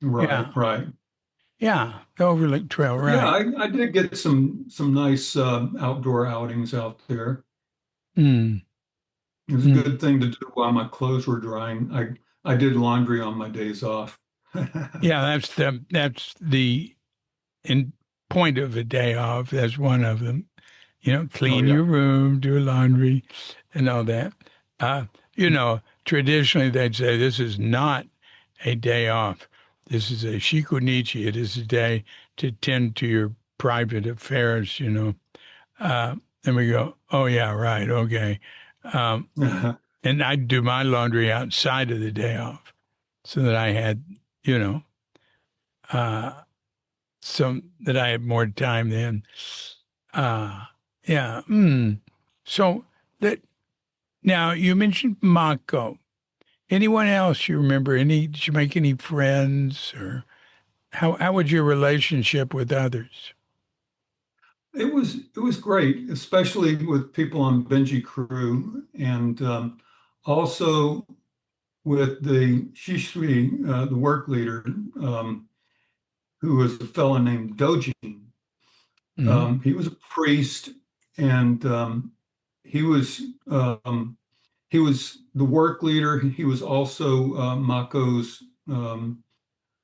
Right, Yeah. right. Yeah. The Overlook Trail. Yeah, Right. I did get some nice outdoor outings out there. Mm, It was a mm. good thing to do while my clothes were drying. I did laundry on my days off. Yeah. That's the in point of a day off. That's one of them. Oh Clean yeah. your room, do laundry, and all that. Uh, Traditionally they'd say this is not a day off. This is a shikunichi. It is a day to tend to your private affairs. And we go, oh, yeah, right, okay. Um, and I'd do my laundry outside of the day off so that I had, you know, uh, that I had more time then. Uh, yeah. So that now you mentioned Mako. Anyone else you remember? Did you make any friends, or how was your relationship with others? It was great, especially with people on Benji crew and also with the Shishui, the work leader, who was a fellow named Dojin. Hmm. He was a priest, and he was um, he was the work leader. He was also Mako's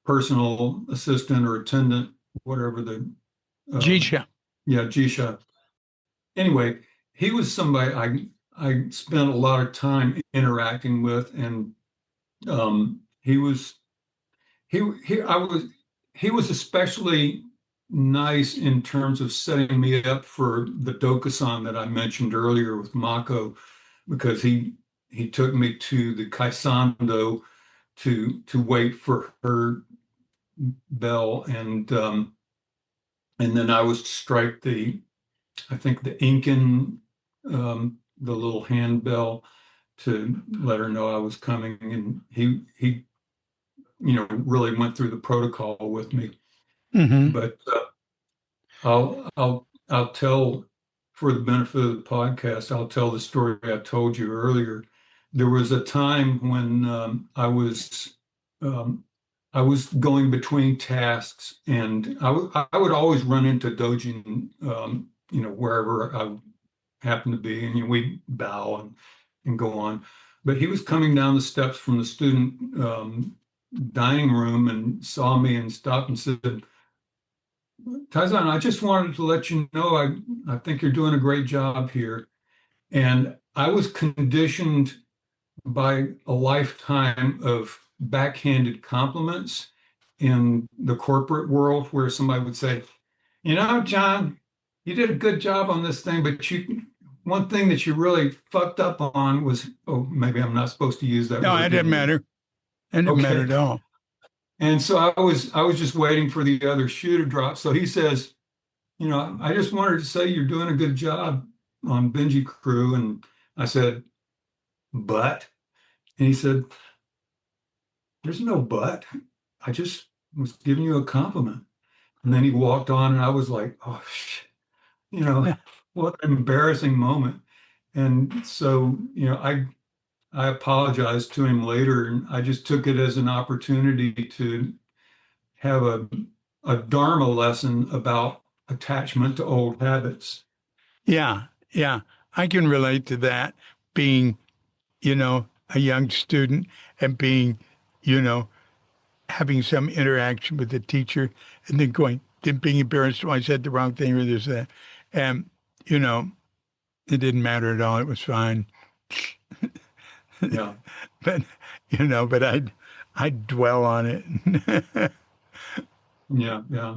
personal assistant or attendant, whatever the um, Jisha. yeah, Jisha. Anyway, he was somebody I spent a lot of time interacting with, and he was he I was he was especially nice in terms of setting me up for the Dokusan that I mentioned earlier with Mako, because he took me to the Kaisando to wait for her bell, and then I was to strike I think the Incan, the little handbell to let her know I was coming, and he really went through the protocol with me. Hmm. But I'll tell, for the benefit of the podcast, I'll tell the story I told you earlier. There was a time when um, I was going between tasks, and I would always run into Dojin, wherever I happened to be, and we bow and go on. But he was coming down the steps from the student dining room and saw me and stopped and said, Taizan, I just wanted to let you know I think you're doing a great job here. And I was conditioned by a lifetime of backhanded compliments in the corporate world where somebody would say, John, you did a good job on this thing, but one thing that you really fucked up on was, oh, maybe I'm not supposed to use that No, it word didn't anymore. matter. It didn't matter Okay. at all. And so I was just waiting for the other shoe to drop. So he says, I just wanted to say you're doing a good job on Benji Crew. And I said, but, and he said, there's no but. I just was giving you a compliment. And then he walked on, and I was like, oh, shit, what an embarrassing moment. And so, I apologized to him later, and I just took it as an opportunity to have a Dharma lesson about attachment to old habits. Yeah, yeah. I can relate to that being, a young student and being, you know, having some interaction with the teacher and then being embarrassed when I said the wrong thing or this, that. And, you know, it didn't matter at all. It was fine. Yeah, But, but I'd dwell on it. yeah, yeah.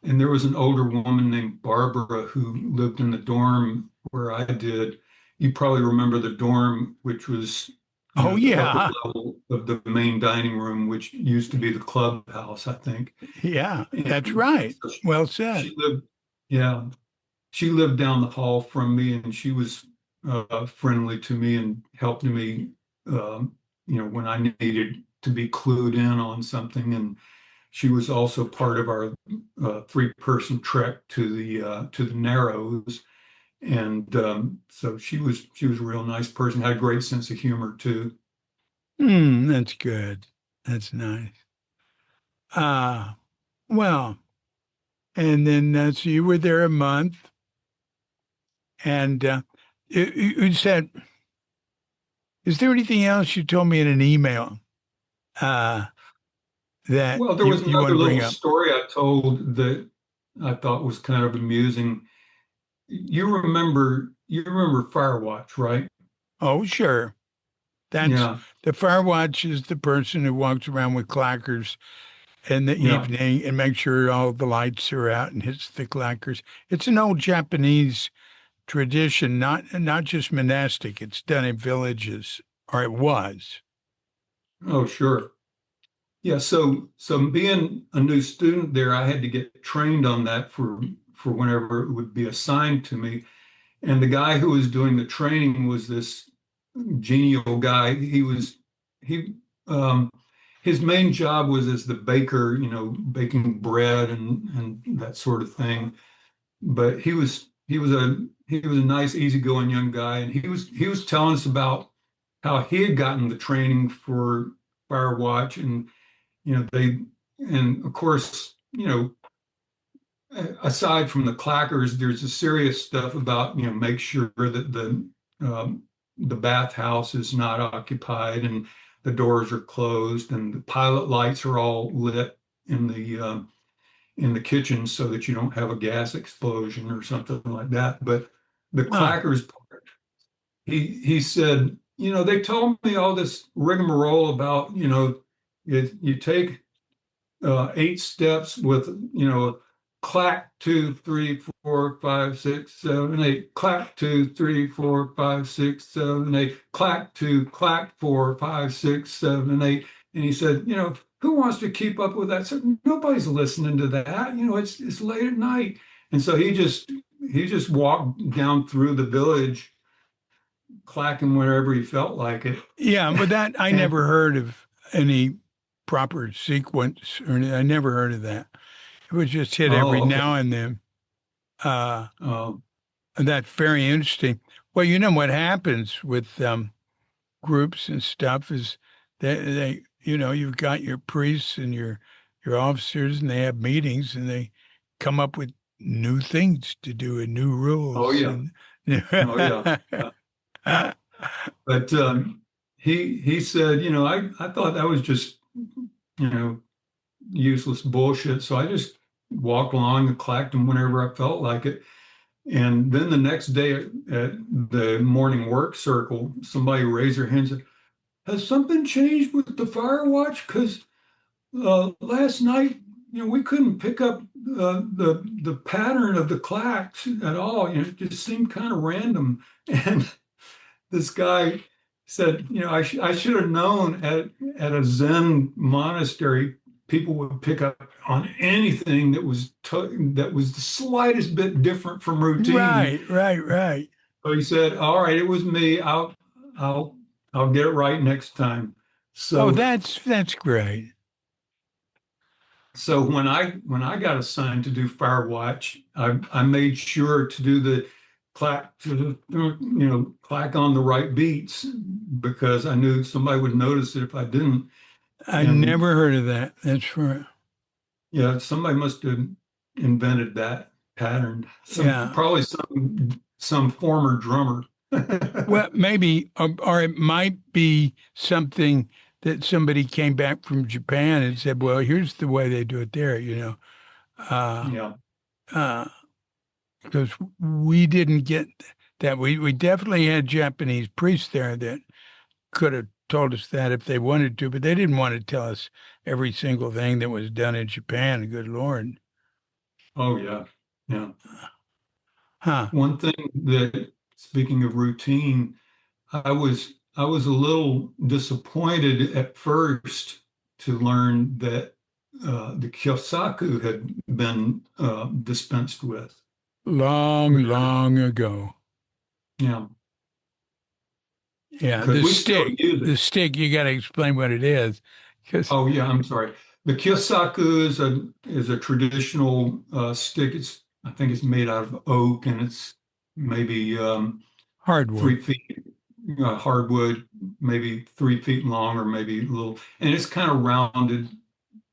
And there was an older woman named Barbara who lived in the dorm where I did. You probably remember the dorm, which was, Oh, the upper yeah. level of the main dining room, which used to be the clubhouse, I think. Yeah, that's And right. so Well said. she lived, yeah, she lived down the hall from me, and she was friendly to me and helped me, when I needed to be clued in on something. And she was also part of our three-person trek to the Narrows, and so she was a real nice person. Had a great sense of humor too. That's good. That's nice. Ah, well, and then so you were there a month, and you said, is there anything else you told me in an email uh, that Well, there you was you want another to bring little up? story I told that I thought was kind of amusing. You remember Firewatch, right? Oh, sure. That's Yeah, the fire watch is the person who walks around with clackers in the yeah. evening and makes sure all the lights are out and hits the clackers. It's an old Japanese tradition, not just monastic. It's done in villages, or it was. Oh, sure. Yeah, so being a new student there, I had to get trained on that for whenever it would be assigned to me. And the guy who was doing the training was this genial guy. He his main job was as the baker, baking bread and that sort of thing. But he was a nice, easygoing young guy, and he was telling us about how he had gotten the training for Firewatch, and they, and of course, aside from the clackers, there's the serious stuff about, make sure that the bathhouse is not occupied and the doors are closed and the pilot lights are all lit in the kitchen so that you don't have a gas explosion or something like that. But the Ah, clackers, he said, they told me all this rigmarole about, you take 8 steps with, clack 2, 3, 4, 5, 6, 7, 8, clack 2, 3, 4, 5, 6, 7, 8, clack 2, clack 4, 5, 6, 7, 8. And he said, who wants to keep up with that? I said, nobody's listening to that. It's late at night. And so he just walked down through the village clacking whenever he felt like it. Yeah, but that I And never heard of any proper sequence, or I never heard of that. It was just hit every oh, okay. now and then. Uh, Um, and that's very interesting. Well, you know what happens with groups and stuff is you've got your priests and your officers, and they have meetings, and they come up with new things to do and new oh rules yeah, and oh yeah. But he said, I thought that was just, you know, useless bullshit. So I just walked along and clacked them whenever I felt like it. And then the next day at the morning work circle, somebody raised their hands and said, has something changed with the fire watch? Because last night, we couldn't pick up the pattern of the clacks at all. It just seemed kind of random. And this guy said, I should have known at a Zen monastery, people would pick up on anything that was the slightest bit different from routine. right, right, right. So he said, "All right, it was me. I'll I'll get it right next time." Oh, So that's great. so when I got assigned to do fire watch, I made sure to do the clack clack on the right beats because I knew somebody would notice it if I didn't. I And never heard of that. That's right. yeah, somebody must have invented that pattern. Yeah. Probably some former drummer. Well, maybe, or it might be something that somebody came back from Japan and said, "Well, here's the way they do it there," uh, Yeah. uh, because we didn't get that. We definitely had Japanese priests there that could have told us that if they wanted to, but they didn't want to tell us every single thing that was done in Japan. Good Lord. Oh yeah. Yeah. Huh. One thing that, speaking of routine, I was a little disappointed at first to learn that the kyosaku had been dispensed with. Long, long ago. Yeah, Yeah. because we still use it. The stick, you got to explain what it is. Because, Oh yeah, I'm sorry. The kyosaku is a traditional stick. I think it's made out of oak, and it's maybe hardwood. 3 feet hardwood, maybe 3 feet long, or maybe a little, and it's kind of rounded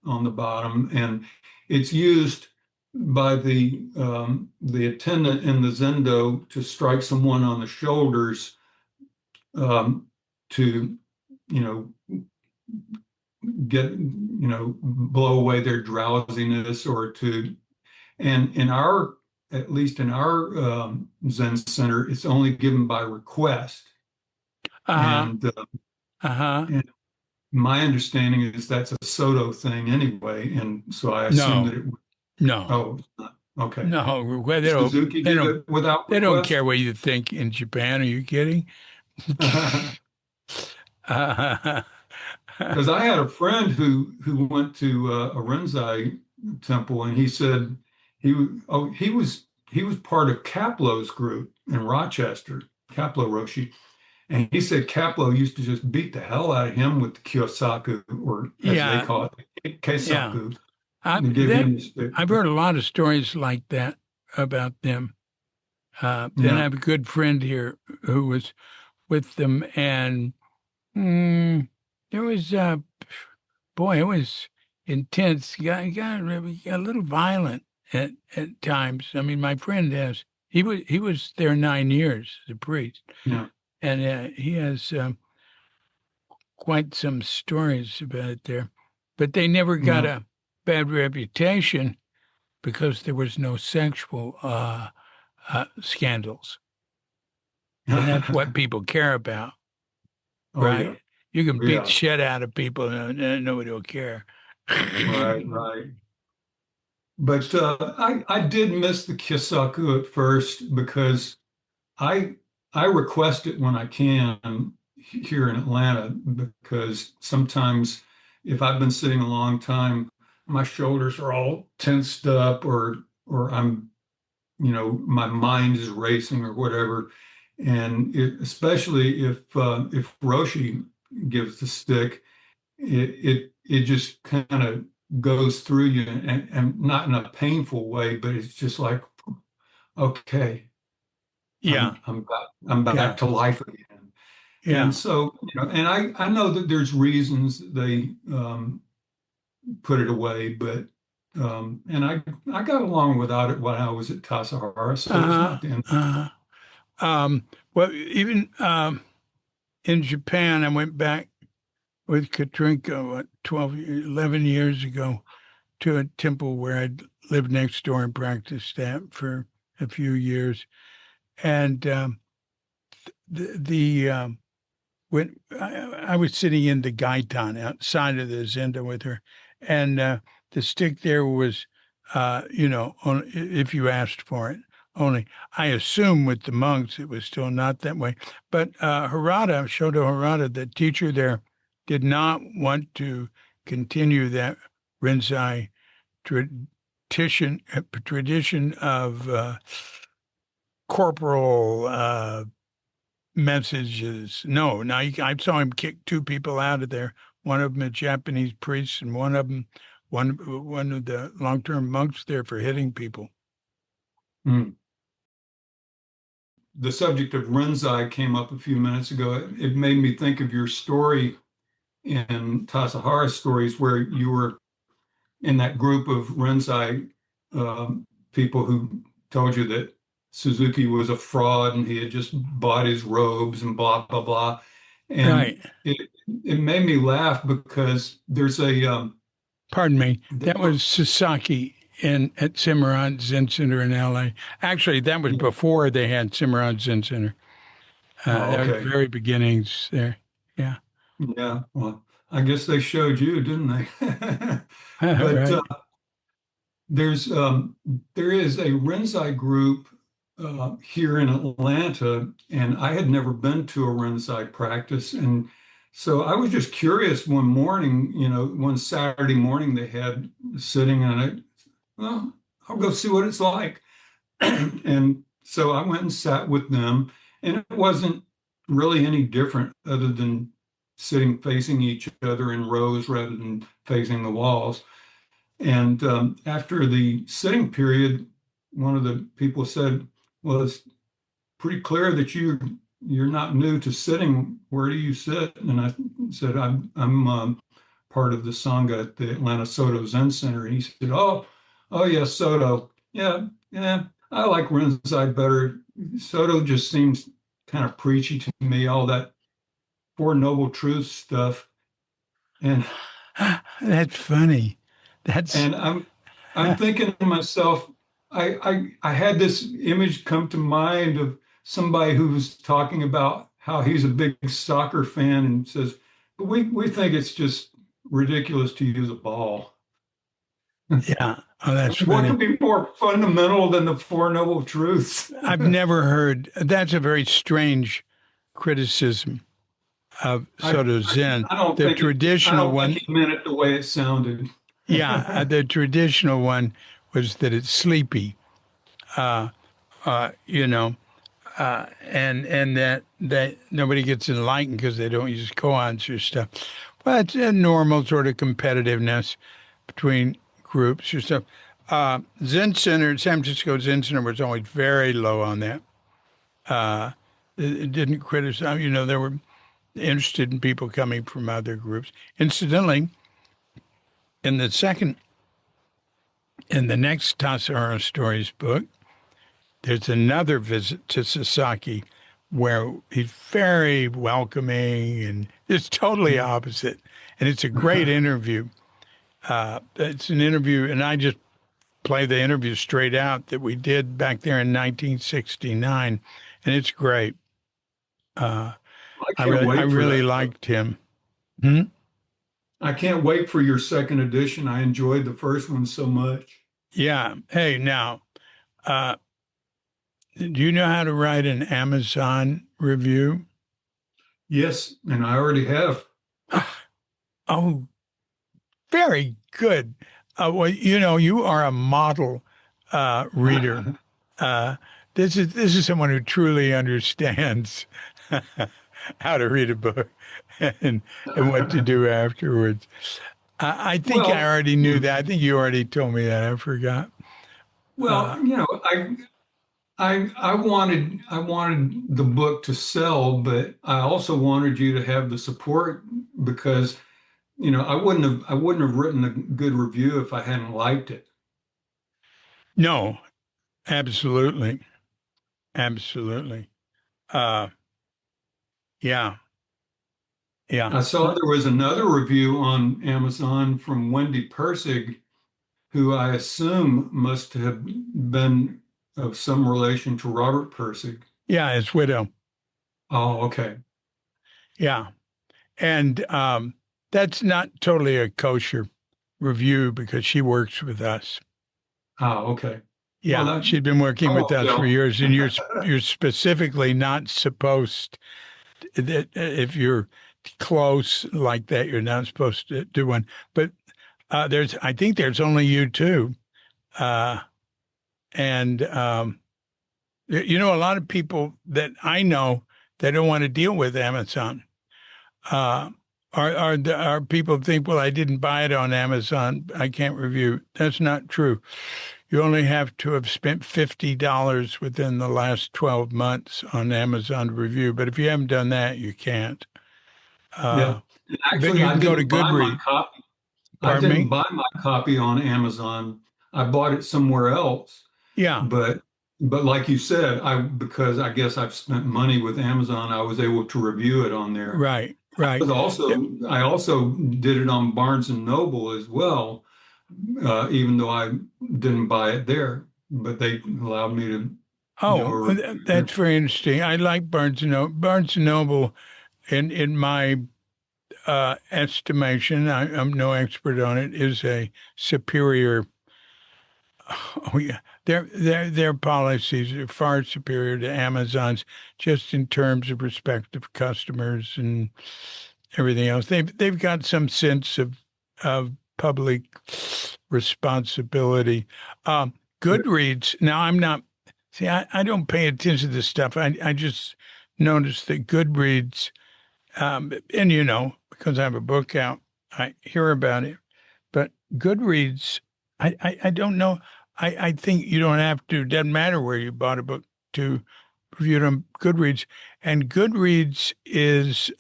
on the bottom, and it's used by the attendant in the zendo to strike someone on the shoulders um, to you know blow away their drowsiness or to and in our at least in our Zen center, it's only given by request. Uh-huh. And, Uh-huh. and my understanding is that's a Soto thing anyway, and so I assume that No, it would. no, Oh, it's not. Okay. no. Well, Suzuki they give don't, it without they don't request? care what you think in Japan. Are you kidding? Uh, Because I had a friend who went to a Renzai temple, and he said he was part of Kaplo's group in Rochester, Kaplo Roshi, and he said Kaplo used to just beat the hell out of him with the kyosaku, or as they yeah, call it, yeah. keisaku, to give him the stick. I've heard a lot of stories like that about them. And I Yeah, have a good friend here who was with them, and mm, there was boy, it was intense. Got a little violent at times. I mean, my friend has he was there 9 years as a priest, yeah, and he has quite some stories about it there. But they never got yeah. a bad reputation because there was no sexual scandals, and that's what people care about, Oh right? yeah, You can beat the yeah. shit out of people, and nobody will care. Right, right. But I did miss the kyosaku at first because I I request it when I can here in Atlanta because sometimes if I've been sitting a long time, my shoulders are all tensed up or I'm my mind is racing or whatever. and especially if Roshi gives the stick, it just kind of goes through you, and not in a painful way, but it's just like, okay, Yeah. I'm back Yeah. to life again. And Yeah. so, and I know that there's reasons they put it away, but and I got along without it when I was at Tassajara, so it's Uh-huh. not the end. Uh-huh. Well, even in Japan, I went back with Katrinka, what, 12, 11 years ago to a temple where I'd lived next door and practiced at for a few years. And the when I was sitting in the gaitan outside of the zenda with her, and the stick there was, if you asked for it, only. I assume with the monks it was still not that way. But Shoto Harada, the teacher there, did not want to continue that Rinzai tradition of corporal messages. No, now I saw him kick two people out of there. One of them a Japanese priest, and one of the long-term monks there for hitting people. Mm. The subject of Rinzai came up a few minutes ago. It made me think of your story in Tassajara stories, where you were in that group of Rinzai people who told you that Suzuki was a fraud and he had just bought his robes and blah blah blah. And Right. it made me laugh because there's a Pardon me. there That were, was Sasaki at Cimarron Zen Center in LA. Actually, that was before they had Cimarron Zen Center. oh, That was okay, very beginnings there. Yeah. yeah, well, I guess they showed you, didn't they? But Right. there's there is a Rinzai group here in Atlanta, and I had never been to a Rinzai practice, and so I was just curious one morning, one Saturday morning they had sitting on it. Well, I'll go see what it's like. And so I went and sat with them, and it wasn't really any different other than sitting facing each other in rows rather than facing the walls. And after the sitting period, one of the people said, "Well, it's pretty clear that you're not new to sitting. Where do you sit?" And I said, "I'm part of the sangha at the Atlanta Zen Center." And he said, "Oh yes, Soto. Yeah, yeah. I like Rinzai better. Soto just seems kind of preachy to me. All that Four Noble Truths stuff." And That's funny. That's And I'm thinking to myself, I had this image come to mind of somebody who was talking about how he's a big soccer fan and says, but we think it's just ridiculous to use a ball. yeah. Oh, that's What could funny. be more fundamental than the Four Noble Truths? I've never heard. That's a very strange criticism of I, Soto Zen. I don't The think I traditional don't think one, he meant it the way it sounded. yeah, the traditional one was that it's sleepy. Uh, you know, and that nobody gets enlightened because they don't use koans or stuff. Well, it's a normal sort of competitiveness between groups or stuff. Zen Center, San Francisco Zen Center was always very low on that. It didn't criticize, they were interested in people coming from other groups. Incidentally, in the second, in the next Tassajara Stories book, there's another visit to Sasaki where he's very welcoming and it's totally opposite. And it's a great interview. It's an interview, and I just play the interview straight out that we did back there in 1969, and it's great. Uh, I I can't really, I wait for really that book. liked him. Hmm? I can't wait for your second edition. I enjoyed the first one so much. Yeah. Hey, now, uh, do you know how to write an Amazon review? Yes, and I already have. Oh, very good. Well, you are a model reader. Uh, This is someone who truly understands how to read a book and what to do afterwards. I think I Well, already knew that. I think you already told me that. I forgot. well, Uh, I wanted the book to sell, but I also wanted you to have the support because I wouldn't have written a good review if I hadn't liked it. no, absolutely, absolutely. Uh, yeah, yeah. I saw there was another review on Amazon from Wendy Persig, who I assume must have been of some relation to Robert Persig. Yeah, his widow. Oh, okay. Yeah. And that's not totally a kosher review because she works with us. Oh, okay. Well, Yeah, that she's been working I with won't us for tell. years, and you're specifically not supposed that if you're close like that, you're not supposed to do one. But I think there's only you two, uh, and a lot of people that I know they don't want to deal with Amazon. Uh, are people think, well, I didn't buy it on Amazon, I can't review. That's not true. You only have to have spent $50 within the last 12 months on Amazon to review. But if you haven't done that, you can't. Yeah. Uh, And but actually, you I can go to didn't buy my Goodreads. copy. I Pardon didn't me? buy my copy on Amazon. I bought it somewhere else. Yeah, But but like you said, I because I guess I've spent money with Amazon, I was able to review it on there. right, right. But I also did it on Barnes and Noble as well, even though I didn't buy it there. But they allowed me to do Oh, a review that's there. very interesting. I like Barnes and Noble. Barnes and Noble, in my estimation, I'm no expert on it, is a superior. Oh yeah, their policies are far superior to Amazon's, just in terms of respective customers and everything else. They've got some sense of public responsibility. Um, Goodreads. Now I'm not. See, I don't pay attention to this stuff. I just noticed that Goodreads, and because I have a book out, I hear about it. But Goodreads, I don't know. I think you don't have to. It doesn't matter where you bought a book to review it on Goodreads. And Goodreads is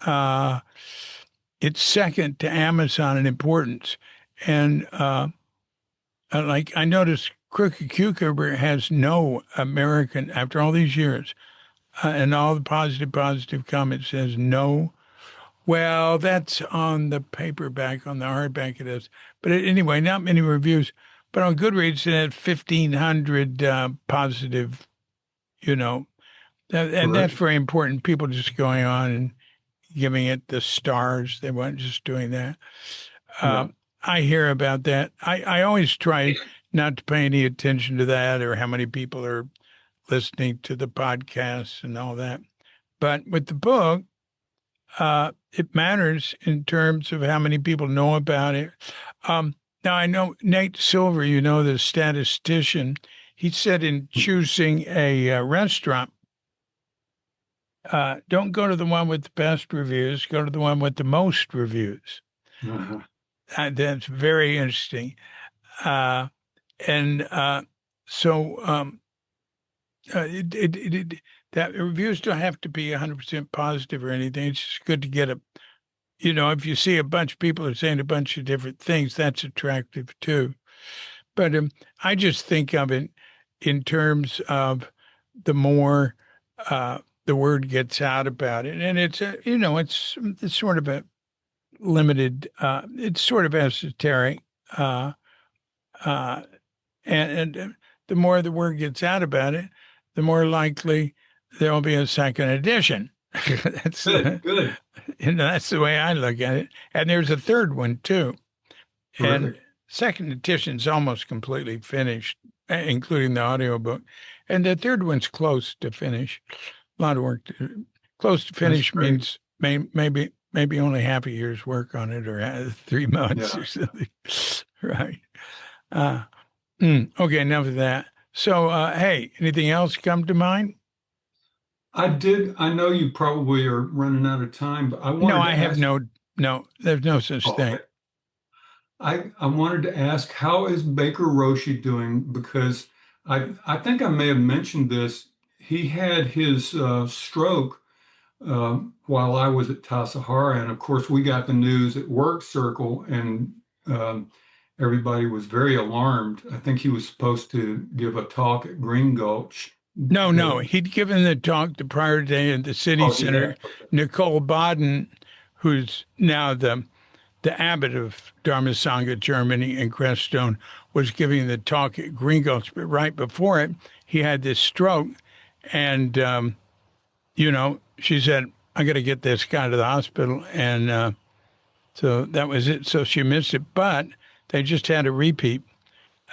it's second to Amazon in importance. And like I noticed, Crooked Cucumber has no American after all these years, and all the positive comments says no. Well, that's on the paperback. On the hardback, it is. But anyway, not many reviews. But on Goodreads, it had 1,500 positive, you know, and that's Correct. very important. People just going on and giving it the stars. They weren't just doing that. Yeah. I hear about that. I always try not to pay any attention to that or how many people are listening to the podcasts and all that. But with the book, it matters in terms of how many people know about it. Now, I know Nate Silver, the statistician, he said in choosing a restaurant, don't go to the one with the best reviews, go to the one with the most reviews. Uh-huh. That's very interesting. Uh, and so that reviews don't have to be 100% positive or anything. It's just good to get if you see a bunch of people are saying a bunch of different things, that's attractive too. But I just think of it in terms of the more the word gets out about it, and it's sort of a limited, it's sort of esoteric, uh, uh, and the more the word gets out about it, the more likely there will be a second edition. that's Good, the, good. that's the way I look at it. And there's a third one too. And Terrific. second edition's almost completely finished, including the audiobook. And the third one's close to finish. A lot of work close to That's finish great. means maybe only half a year's work on it or 3 months Yeah. or something. Right. Uh, okay, enough of that. So, hey, anything else come to mind? I did. I know you probably are running out of time, but I No, wanted I to have ask. no, there's no such Oh, thing. okay. I wanted to ask, how is Baker Roshi doing? Because I think I may have mentioned this. He had his stroke while I was at Tassajara, and of course we got the news at work circle, and um, everybody was very alarmed. I think he was supposed to give a talk at Green Gulch. No, no, The he'd given the talk the prior day at the city Oh, he center. had. Okay. Nicole Baden, who's now the abbot of Dharmasanga, Germany, and Crestone, was giving the talk at Green Gulch. But right before it, he had this stroke, and she said, "I got to get this guy to the hospital," and so that was it. So she missed it, but they just had a repeat,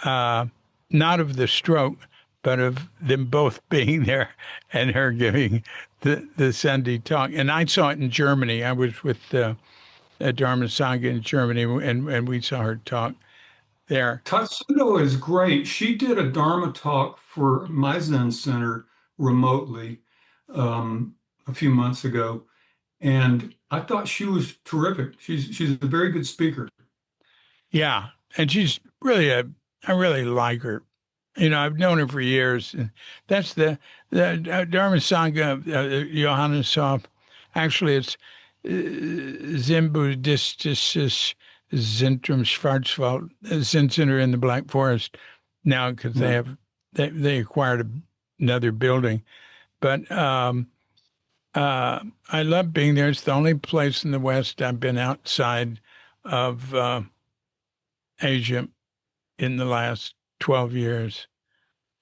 uh, not of the stroke, but of them both being there and her giving the Sunday talk. And I saw it in Germany. I was with Dharma Sangha in Germany, and we saw her talk there. Tatsudo is great. She did a Dharma talk for my Zen Center remotely um, a few months ago, and I thought she was terrific. She's a very good speaker. Yeah, and she's really I really like her. I've known her for years. And that's the Dharma Sangha, Johanneshof. Actually, it's Zen Buddhistisches Zentrum Schwarzwald Zen Center in the Black Forest now because Yeah, they acquired another building. But I love being there. It's the only place in the West I've been outside of Asia in the last 12 years.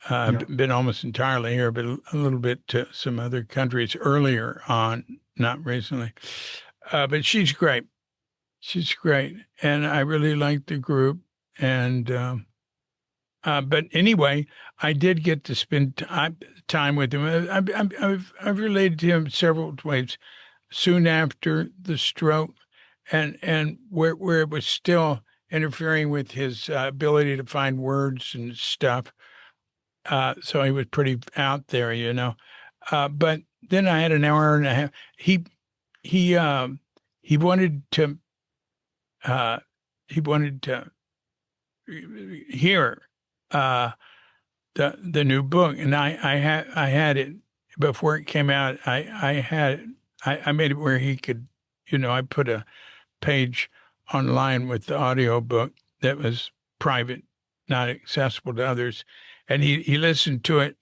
yeah, I've been almost entirely here, but a little bit to some other countries earlier on, not recently. But she's great. She's great. And I really like the group. And, but anyway, I did get to spend time with him. I've related to him several ways. Soon after the stroke, and where it was still interfering with his ability to find words and stuff. So he was pretty out there. But then I had an hour and a half. He he wanted to uh, he wanted to hear uh, the new book, and I had it before it came out. I had it. I made it where he could, I put a page online with the audio book that was private, not accessible to others, and he listened to it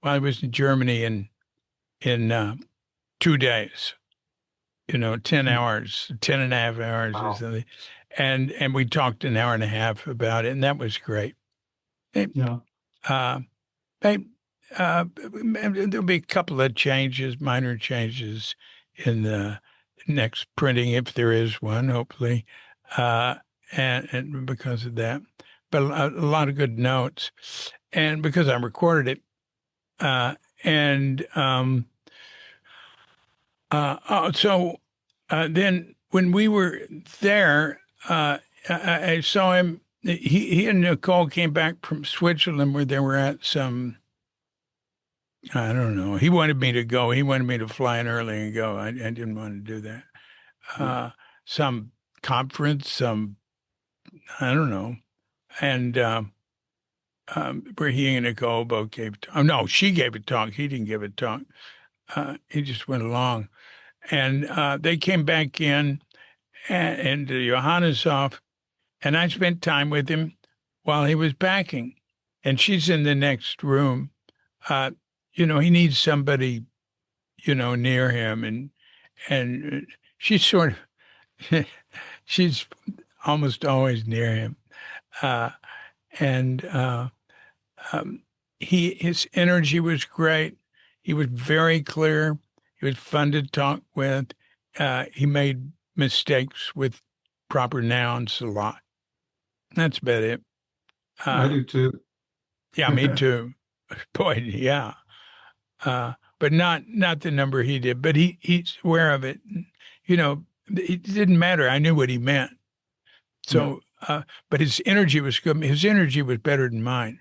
while I was in Germany in 2 days. 10 yeah. hours, 10 and a half hours or Wow. something. And we talked an hour and a half about it, and that was great. Hey, Yeah. uh, hey, there'll be a couple of changes, minor changes in the next printing, if there is one, hopefully, uh, and because of that. But a lot of good notes. And because I recorded it, uh, and so then when we were there, I saw him. He and Nicole came back from Switzerland where they were at some, I don't know. He wanted me to go. He wanted me to fly in early and go. I didn't want to do that. Yeah. Some conference, I don't know. And where he and Nicole both gave, oh no, she gave a talk. He didn't give a talk. He just went along. And they came back in and Johanneshof, and I spent time with him while he was packing. And she's in the next room. Uh, he needs somebody, near him, and she's sort of, she's almost always near him. Uh, and um, his energy was great. He was very clear. He was fun to talk with. He made mistakes with proper nouns a lot. That's about it. I Uh, do too. yeah, me too. Boy, yeah. But not the number he did. But he's aware of it. It didn't matter. I knew what he meant. Yeah. So, but his energy was good. His energy was better than mine.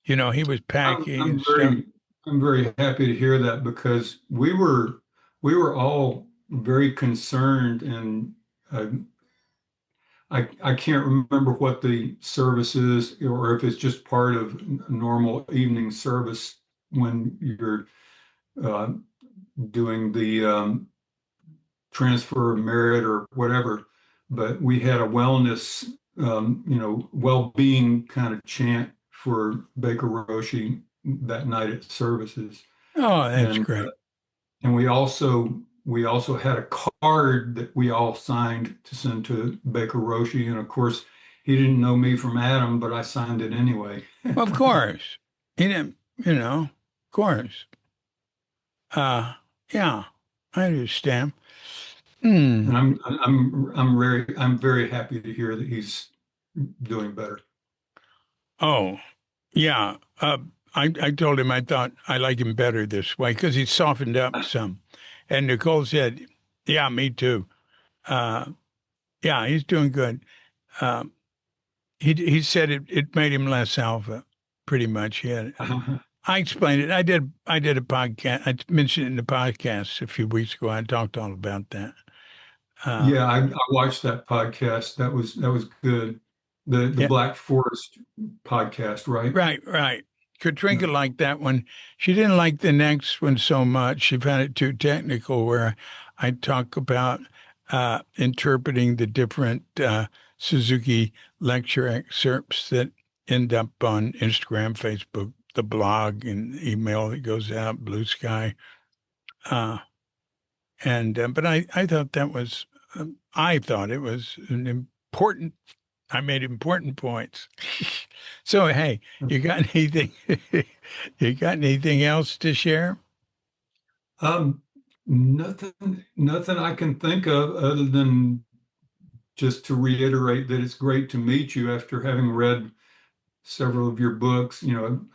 He was I'm packing and I'm stuff. very I'm very happy to hear that because we were all very concerned and uh, I can't remember what the service is or if it's just part of normal evening service when you're uh, doing the transfer of merit or whatever. But we had a wellness, well-being kind of chant for Baker Roshi that night at services, Oh, that's and great. and we also had a card that we all signed to send to Baker Roshi, and of course he didn't know me from Adam, but I signed it anyway. Well, of course. He didn't, of course. Uh, yeah, I understand. Hmm. And I'm very happy to hear that he's doing better. Oh, yeah. I told him I thought I like him better this way because he softened up some. And Nicole said, yeah, me too. Uh, yeah, he's doing good. Um, he said it made him less alpha, pretty much. I explained it. I did a podcast. I mentioned it in the podcast a few weeks ago. I talked all about that. Uh, Yeah, I watched that podcast. That was good. The yeah, Black Forest podcast, right? right. Katrinka Yeah. liked that one. She didn't like the next one so much. She found it too technical, where I talk about interpreting the different Suzuki lecture excerpts that end up on Instagram, Facebook, the blog, and email that goes out, Blue Sky. Uh, And but I thought that was I thought it was an important. I made important points. So hey, you got anything? You got anything else to share? Um, nothing I can think of other than just to reiterate that it's great to meet you after having read several of your books.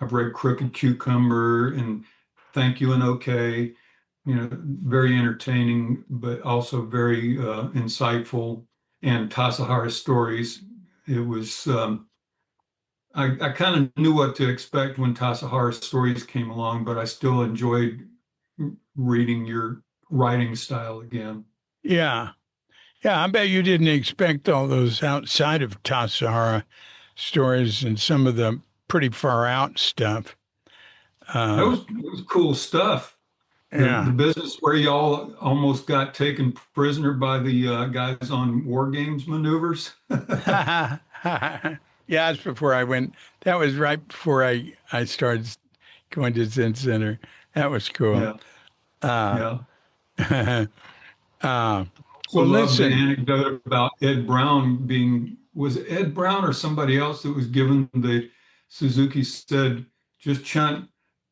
I've read Crooked Cucumber and Thank You and Okay. Very entertaining, but also very insightful. And Tassajara stories. It was I kind of knew what to expect when Tassajara stories came along, but I still enjoyed reading your writing style again. Yeah, yeah. I bet you didn't expect all those outside of Tassajara stories and some of the pretty far out stuff. Uh, That was cool stuff. The yeah. business where y'all almost got taken prisoner by the guys on War Games maneuvers. Yeah, that's before I went. That was right before I started going to Zen Center. That was cool. Yeah, Uh, yeah. uh, well, Also love the listen. anecdote about Ed Brown was it Ed Brown or somebody else that was given the Suzuki said, just chant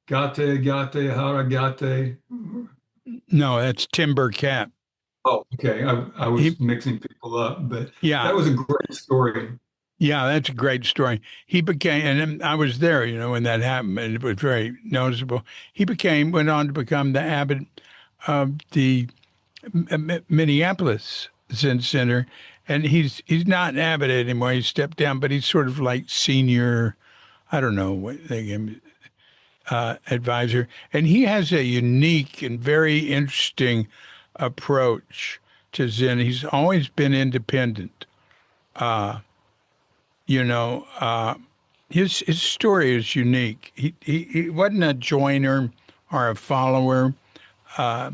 gate, gate, hara gate. No, that's Tim Burkett. Oh, okay. I He, was mixing people up, but that yeah, was a great story. yeah, that's a great story. He became, and I was there, when that happened, and it was very noticeable. Went on to become the abbot of the Minneapolis Zen Center, and he's not an abbot anymore. He stepped down, but he's sort of like senior. I don't know what they gave him, advisor, and he has a unique and very interesting approach to Zen. He's always been independent. Uh, you know, uh, his story is unique. He wasn't a joiner or a follower, uh,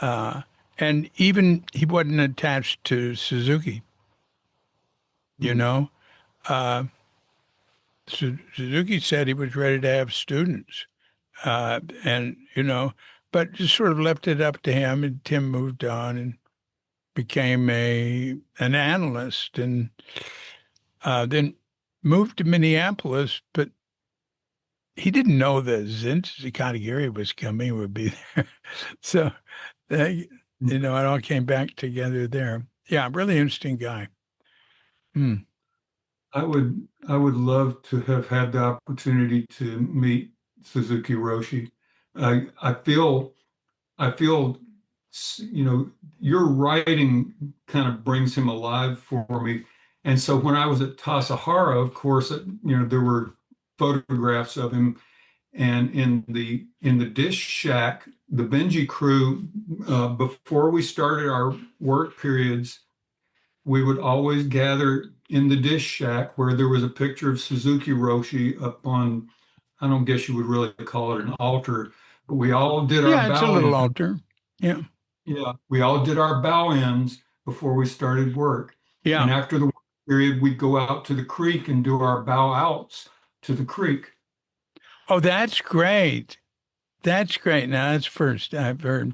uh, and even he wasn't attached to Suzuki. You Hmm. know, uh, Suzuki said he was ready to have students, and but just sort of left it up to him. And Tim moved on and became an analyst, and then moved to Minneapolis, but he didn't know that Zinzi Katagiri was coming, would be there. So, uh, it all came back together there. Yeah, really interesting guy. Hmm. I would love to have had the opportunity to meet Suzuki Roshi. I feel, your writing kind of brings him alive for me. And so when I was at Tassajara, of course, there were photographs of him. And in the dish shack, the Benji crew, before we started our work periods, we would always gather in the dish shack where there was a picture of Suzuki Roshi up on, I don't guess you would really call it an altar, but we all did our Yeah, it's a bow little in. altar. Yeah. Yeah, we all did our bow ins before we started work. Yeah. And after the work period, we'd go out to the creek and do our bow outs to the creek. Oh, that's great. That's great. Now that's first I've heard.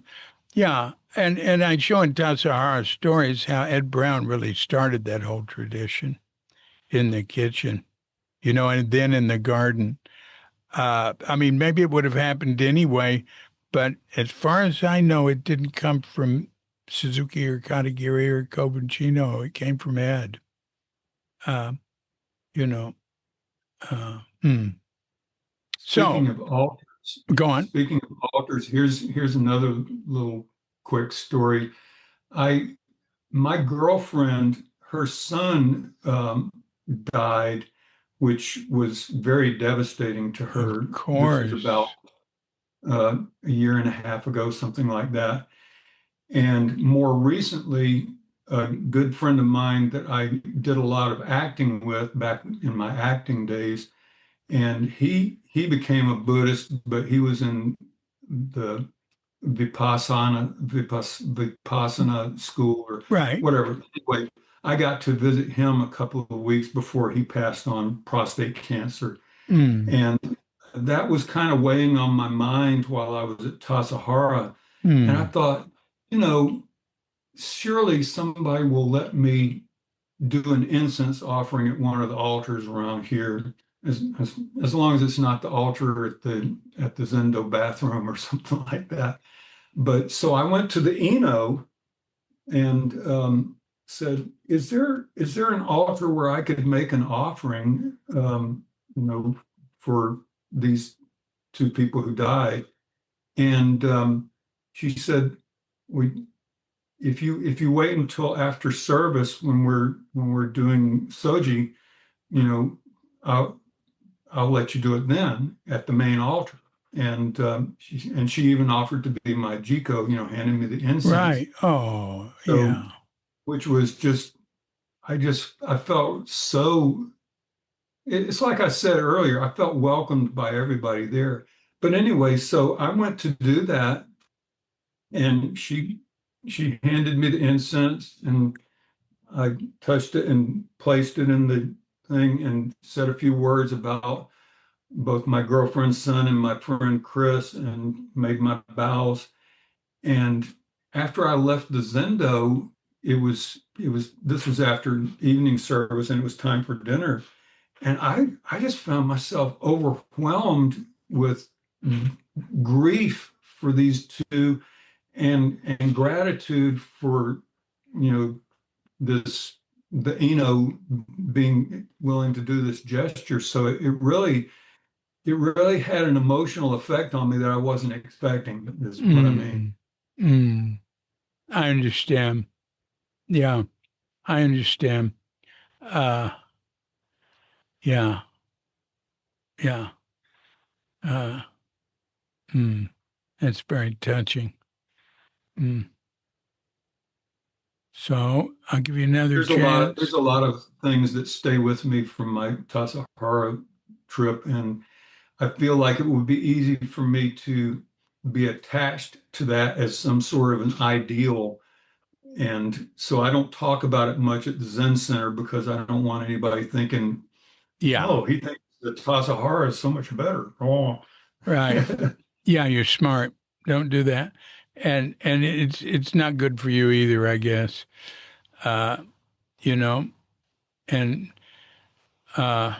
Yeah. And I show in Tassajara stories how Ed Brown really started that whole tradition in the kitchen, and then in the garden. I mean, maybe it would have happened anyway, but as far as I know, it didn't come from Suzuki or Katagiri or Cobuncino. It came from Ed. Uh, you know. Hmm. Speaking So of altars, go on. speaking of altars, here's another little quick story. I My girlfriend, her son died, which was very devastating to Of her. This was about course. a year and a half ago, something like that. And more recently, a good friend of mine that I did a lot of acting with back in my acting days, and he became a Buddhist, but he was in the Vipassana school or Right. whatever. Anyway, I got to visit him a couple of weeks before he passed on prostate cancer. Mm, And that was kind of weighing on my mind while I was at Tassajara. And I mm. thought, you know, surely somebody will let me do an incense offering at one of the altars around here, as long as it's not the altar at the Zendo bathroom or something like that. But so I went to the Eno and said, "Is there an altar where I could make an offering, for these two people who died?" And she said, "We if you wait until after service when we're doing soji, you know, I'll let you do it then at the main altar." And she even offered to be my jiko, handing me the incense. Right. Oh, So, yeah. which was I felt so. It's like I said earlier, I felt welcomed by everybody there. But anyway, so I went to do that, and she handed me the incense, and I touched it and placed it in the thing and said a few words about both my girlfriend's son and my friend Chris and made my bows. And after I left the Zendo, this was after evening service and it was time for dinner. And I just found myself overwhelmed with grief for these two and gratitude for, you know, this the Eno being willing to do this gesture. So it really had an emotional effect on me that I wasn't expecting, is what I mean. Mm, mm. I understand. Yeah, I understand. Uh, yeah, yeah. Uh, mm. That's very touching. Mm. So I'll give you another There's chance. a lot of things that stay with me from my Tassajara trip, and I feel like it would be easy for me to be attached to that as some sort of an ideal. And so I don't talk about it much at the Zen Center because I don't want anybody thinking, Yeah, "Oh, he thinks that Tassajara is so much better." Oh. right. Yeah, you're smart. Don't do that. And it's not good for you either, I guess. Uh, you know, and uh,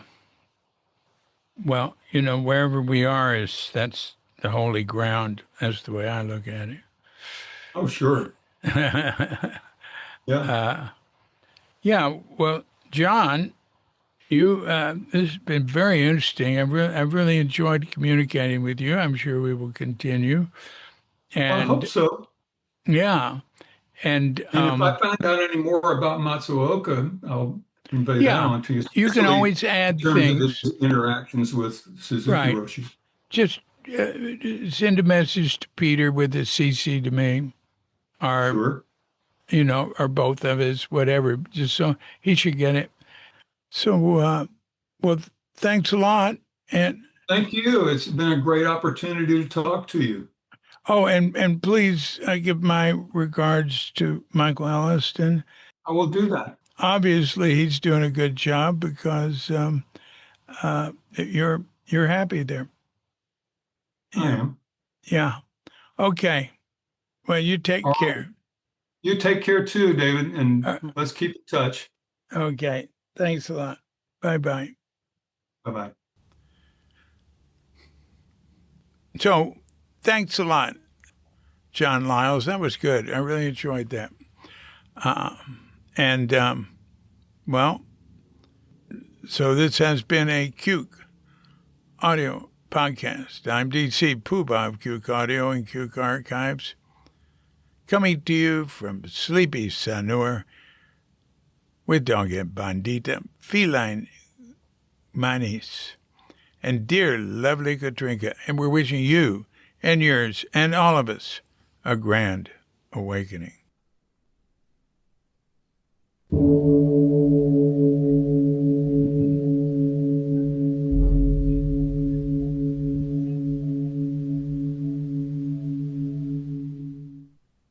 well, wherever we are that's the holy ground. That's the way I look at Oh, sure. it. Yeah. Yeah, well, John, you this has been very interesting. I've really enjoyed communicating with you. I'm sure we will continue. Well, I hope And so. yeah, and And if I find out any more about Matsuoka, I'll convey that Yeah, on to you, you can especially always in add terms of things. his interactions with Suzuki Right. Roshi. Just send a message to Peter with a CC to me, or Sure. or both of us, whatever. Just so he should get it. So, well, thanks a lot. And Thank you. It's been a great opportunity to talk to you. oh, and please give my regards to Michael Elliston. I will do that. Obviously, he's doing a good job because you're happy there. I Yeah, am. yeah. Okay. Well, you take All right. care. You take care too, David, and Uh, let's keep in touch. okay. Thanks a lot. Bye bye. Bye bye. So, thanks a lot, John Liles. That was good. I really enjoyed that. And well, so this has been a Cuke audio podcast. I'm DC Poobah of Cuke Audio and Cuke Archives, coming to you from sleepy Sanur with Doggy Bandita, Feline Manis, and dear lovely Katrinka. And we're wishing you and yours and all of us a grand awakening.